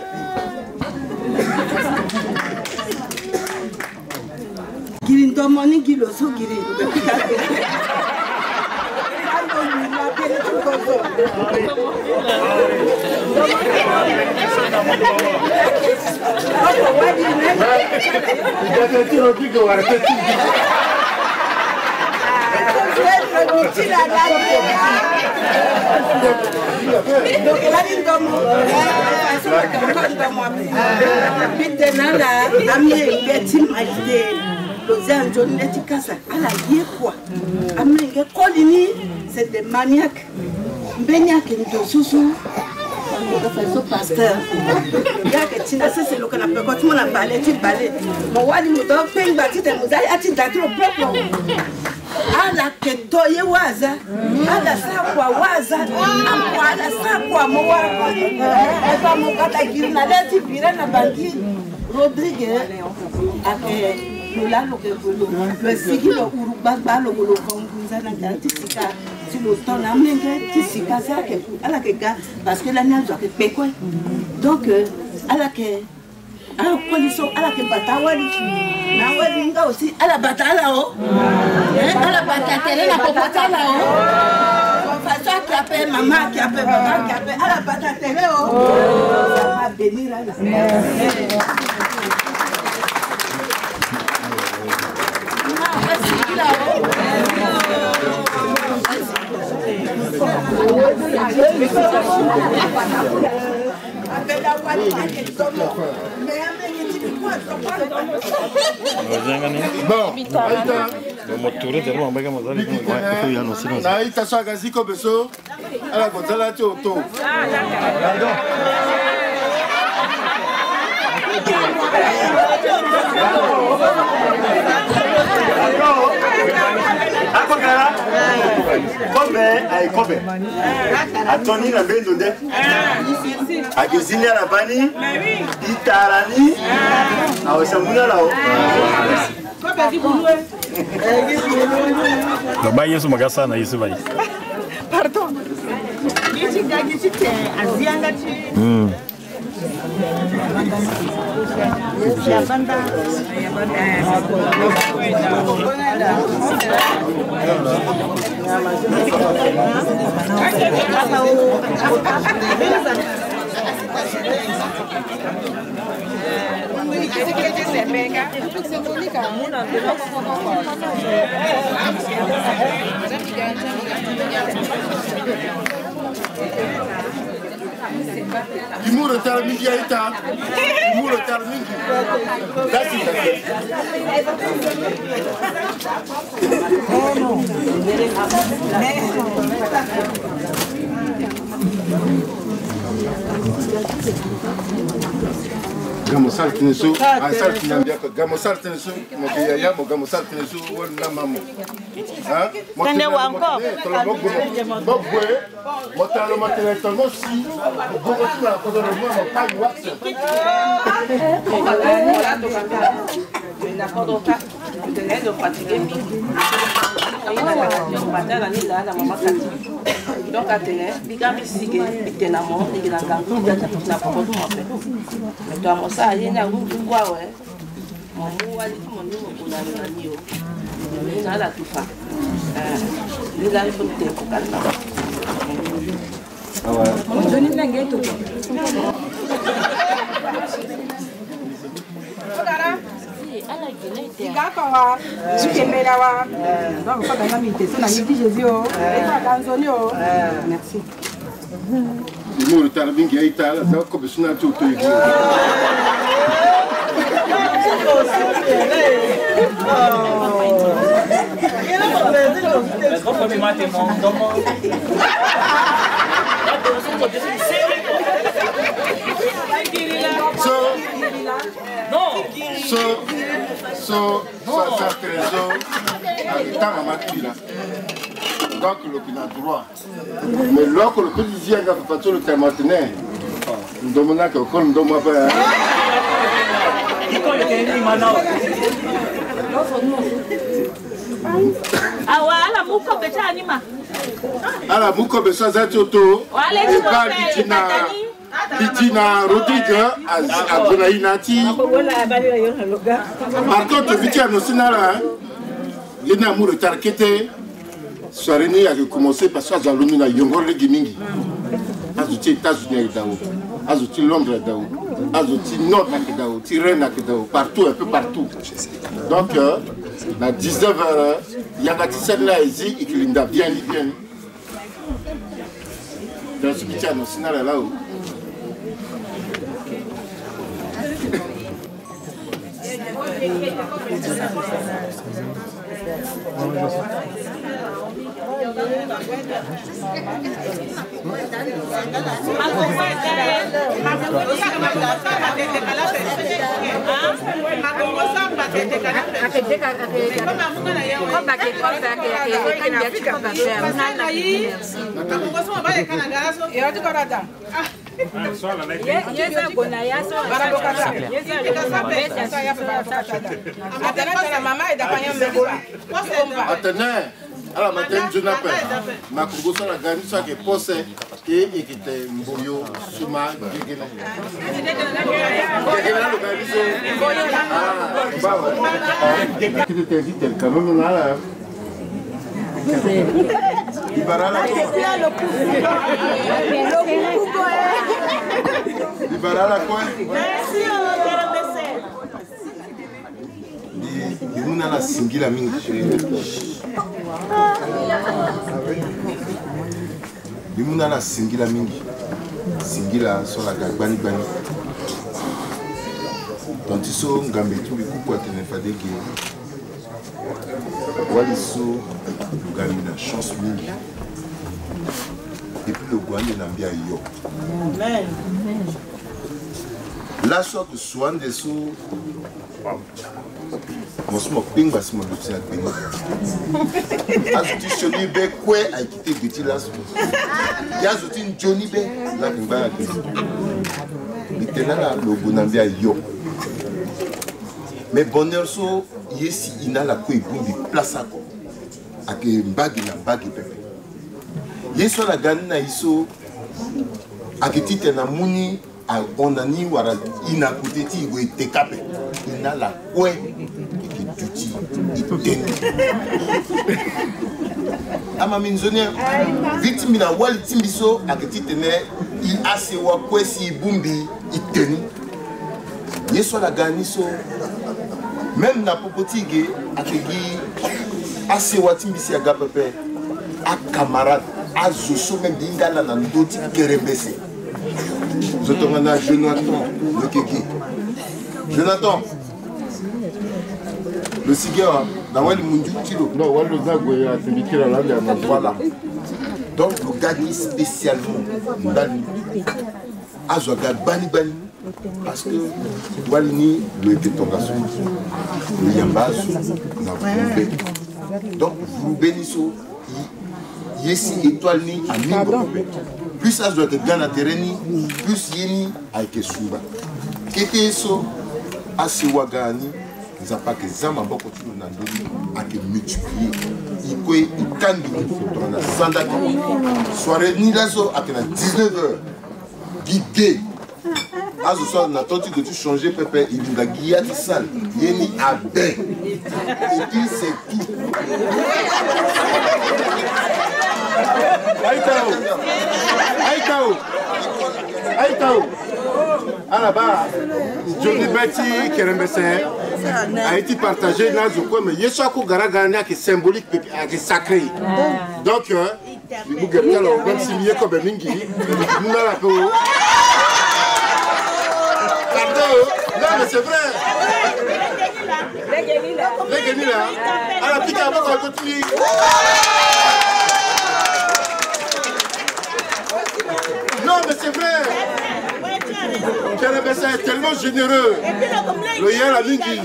Girin domoni gilo so girin. C'est des maniaques. Maniaques de sous-sous. Pasteur. C'est le qu'on appelle quand on a parlé, tu parlais. Mon wali nous donne pain bâti de mosaïque, a tu d'être le propre. À la ketoye waza, à la sakwa waza, à la sakwa moa. Elle va mon gata qui n'a pas dit pire na banki. Rodriguez a le sigi le urubaba le konguza na gatisika. Si le temps n'a mengue tisika ça que à la kega parce que la nia doit que pekwe. Donc à la que à la coalition à la que batawali. Na wali nga aussi à la batala o. À la batatelle na popota là o. Façon qui appelle maman qui appelle papa qui appelle à la batatelle o. Ça va bénir là. Kobe. Atoni na bendo de. Agezini la bani. Itarani. Awasamuna lao. Baba Yesu magasa na Yesu bai. Pardon. Gichi gagichi te azianga chi. Ya banda. Humour de Tarmingi Aïta. Humour de Tarmingi. Gamosal Tinesu, Ansal Tinambia, Gamosal Tinesu, Mokia, Gamosal Tinesu, one Namamo. Tende encore. Bogwe, Motalo Mateleton aussi, Bogotula, Kodoroma, Time Watson. Donc à terre, il y a des signes, il y a des amants, il y a des amants, il y a des amants, mais toi, moi, ça, il y a un groupe de quoi, ouais. Mon mot, mon nom, on a le nid. Il y a la tout ça. Il y a une bonne tête pour calmer. Ah ouais. Je n'ai pas gagné tout. Igakawa, Chikemelawa, donc pas dans l'amitié, c'est la vie de Jésus, et pas dans Zonio. Merci. Humour de Tarmingi Aïta, là, comme si on a tout eu. So so ça trésor tant à Makila. Donc le qui a droit. Mais lorsque le petit vient à faire le terme maintenir, nous demandons que nous devons faire. Awala muko becha anima. Ala muko becha zato. E ba Bitina Rodrigue à Gonaïnati. Par contre, Vitia Nosinara, il y a un amour tarqueté. Soirée a commencé parce que j'ai alumni à Yongor le Gimingi. Azuti États-Unis à Dao, Azuti Londres à Dao, Azuti Nord à Dao, Tirène à Dao, partout, un peu partout. Donc, à 19h, il y a un petit là ici et qu'il a bien bien. Dans ce petit annoncé là-haut. Alors maintenant je n'appelle ma congosa la gagne ça qui pose et qui était mboyo suma gégena qui te dit tel quand même là Ibarala quoi merci Bimuna la singila mingi. Bimuna la singila mingi. Singila sur la gagbani bani. Tantiso ngambe tu bikuku atene fadege. Waliso lugami na chance mingi. Et puis le Guani n'ambia yo. Amen. La sorte de soin des sous. Mon smoke ping va se monter à Pénin. Azuti Johnny Be quoi a quitté Betty là. Yazuti Johnny Be là qui va à Pénin. Il était là le Gonambia yo. Mais bonheur so yesi ina la quoi bumbi place à quoi. Avec une bague na bague pépé. Yeso la ganina iso akitite na muni on a ni wara ina kuteti go itekape ina la kwe ikituti iten ama minzonia victime na wali timbiso akitite ne I ase wa kwe si bumbi iteni Yeso la ganiso même na popotige akegi ase wa timbisi agapepe a camarade a zoso même d'ingala na ndoti kerembese. Zotomana Jonathan le keki. Jonathan le cigare dans le mundu tilo. Non, on le zago ya tibikira la ya voilà. Donc le gagné spécialement dans Azoga bani bani parce que Walini le détonation le yambazo na Vroubé. Donc Vroubé niso Yesi étoile ni à Mingo. Plus ça doit être dans la terrain, plus yeni avec Souba. Kété so Asiwagani, nous n'avons pas que Zama beaucoup de choses à multiplier. Il peut y dans la sandale. Soirée ni là so à 19h. Guidé. À ce soir, on a tenté de tout changer, Pépé. Il nous a guillé à salle. Yeni à bain. Et puis c'est tout. Aïtao, Aïtao, Aïtao. À la bas, Johnny Betty Kerembese a été partagé dans le coin, mais Yeshako Garagana qui est symbolique et sacré. Donc, vous regardez alors, même si vous êtes comme Mingi, nous n'avons pas. Pardon, non mais c'est vrai. Les Guénila, à la pique à votre côté. Non mais c'est vrai. Kerembese est tellement généreux. Le Yéla Mingi.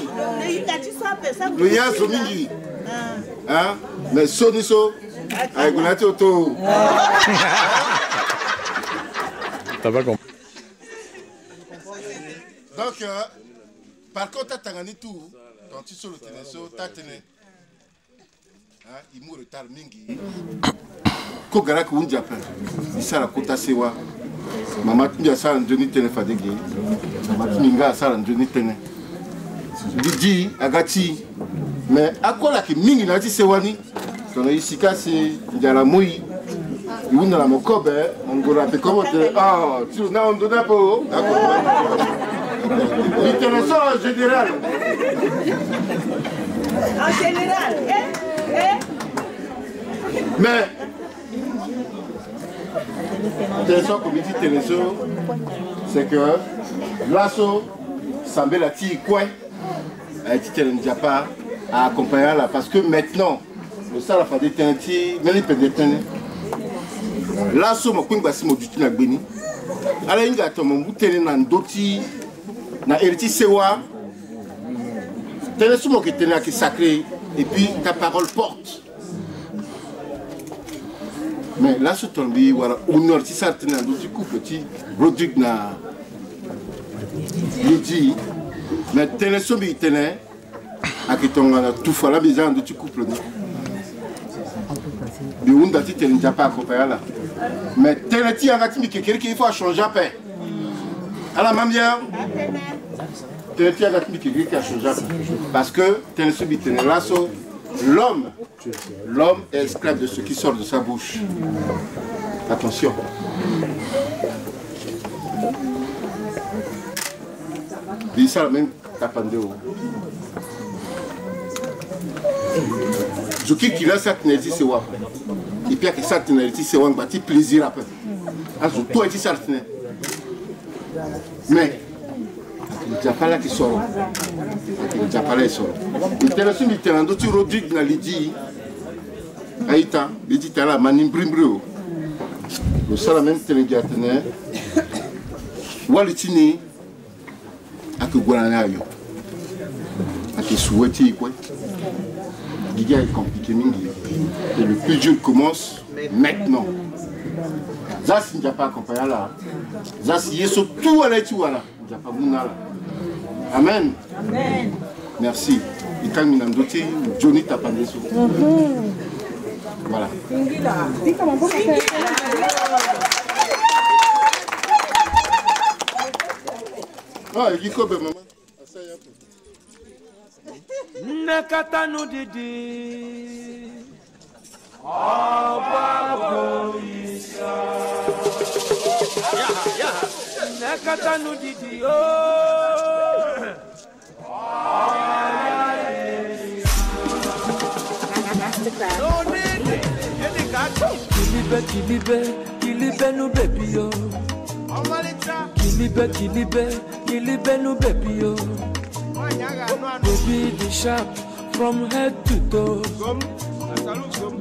il y a Somingi. Hein? Mais Soniso, avec Gunati Auto. T'as pas compris. Donc, par contre, tu as gagné tout. Quand tu es sur le terrain, tu as tenu. Il mourut tard, Mingi. Kogara ku Japan. Il s'est raconté sewa. Maman, tu as ça en Johnny Tene Fadegi. Maman, tu as ça en Johnny Tene. Didi, Agati. Mais à quoi la qui Mingi n'a dit sewani? Quand ici, c'est Dialamouy. Il y a la mokobe, on go la comment ah, tu n'as on donne pas. L'intéressant en général. En général, Mais intéressant comme dit Téléso, c'est que l'assaut semble la tille quoi a été déjà pas à accompagner là parce que maintenant le sala fa des tenti mais les pédétene l'assaut mo kwingba si mo dutu na gbeni ala inga to mo butene na ndoti na hériti sewa Téléso mo qui tenait qui sacré et puis ta parole porte. Mais là, ce tombi, voilà, on a aussi certains d'autres couples, petit, produit na, dit, mais tenez ce qui tenait, à qui ton tout fois la maison de tu couples. Mais on a dit tenez déjà pas accompagné là. Mais tenez ti avec qui quelqu'un qui faut changer paix. À la même manière, tenez ti avec quelqu'un qui a changé parce que tenez ce qui tenait là, l'homme est esclave de ce qui sort de sa bouche. Attention. Dis ça même tapandéo. Je quitte qu'il a cette nécessité c'est quoi. Et puis que cette nécessité c'est un bâti plaisir après. Alors toi tu ça mais il n'y a pas là qui sort. Il n'y a pas là qui sort. Intéressant, il y a un autre Rodrigue qui a dit Aïta, il dit là, Manim Brimbrio. Le salaire même qui a tenu. Walitini, à que Guananayo. À que souhaité quoi. Il est compliqué. Et le plus dur commence maintenant. Zas n'y a pas accompagné là. Zas y est sur tout à l'étoile. Il n'y a pas de Amen. Amen. Merci. Il quand il a doté Johnny Tapandeso. Voilà. Ah, il dit quoi, maman? Nakata no didi. Nakata no didi. Kilibe no baby yo. Kilibe no baby yo. Baby the sharp from head to toe.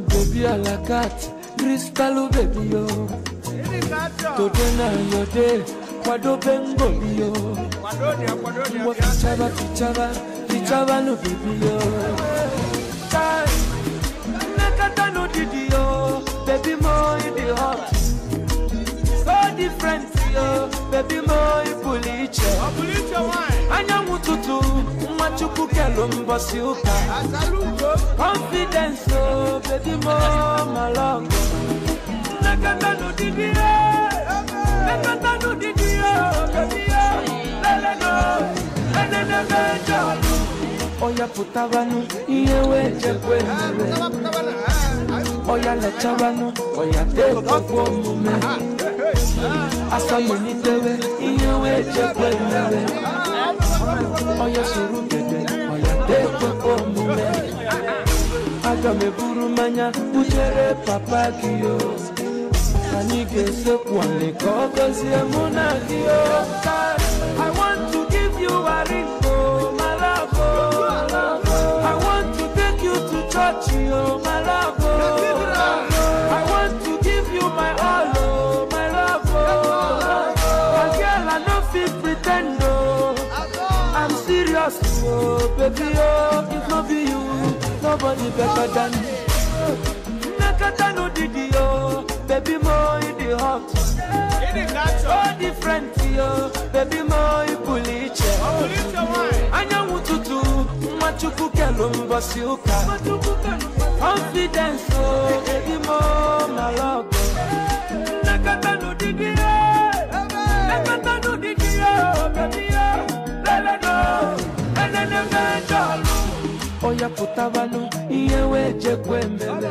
Baby a la carte, crystal baby yo. Today na your day, kwado bengo yo. Tichava no baby yo. Nakata no didi yo, baby mo in the hot. So different yo, baby mo in puliche. Anya mututu, machuku kelumbo siuka. Confidence yo, baby mo malongo. Nakata no didi yo, nakata no didi yo, baby yo. Lele no, lele no. Oya putabanu, iyewe jekwenwe. Oya lechabanu, oya teko kwomume. Asamu nitewe, iyewe jekwenwe. Oya surugede, oya teko kwomume. Agame burumanya, ujere papa kiyo. Anige sekwane koko siye muna kiyo. I want to give you a ring. I want to take you to church, oh my love. I want to give you my all, oh my love. Girl, I don't feel pretend, oh. I'm serious, oh baby, oh, if not be you, nobody better than me. Nakata no didi, oh, baby, more in the hot. Oh, different, oh, baby, more in puliche. Anya mututu, machuku kelumba siuka. Confidence, oh, baby, more my love. Nakata no didi, nakata no didi, oh, baby, oh, lele no, lele no, oya putabanu, iye weje kwembele.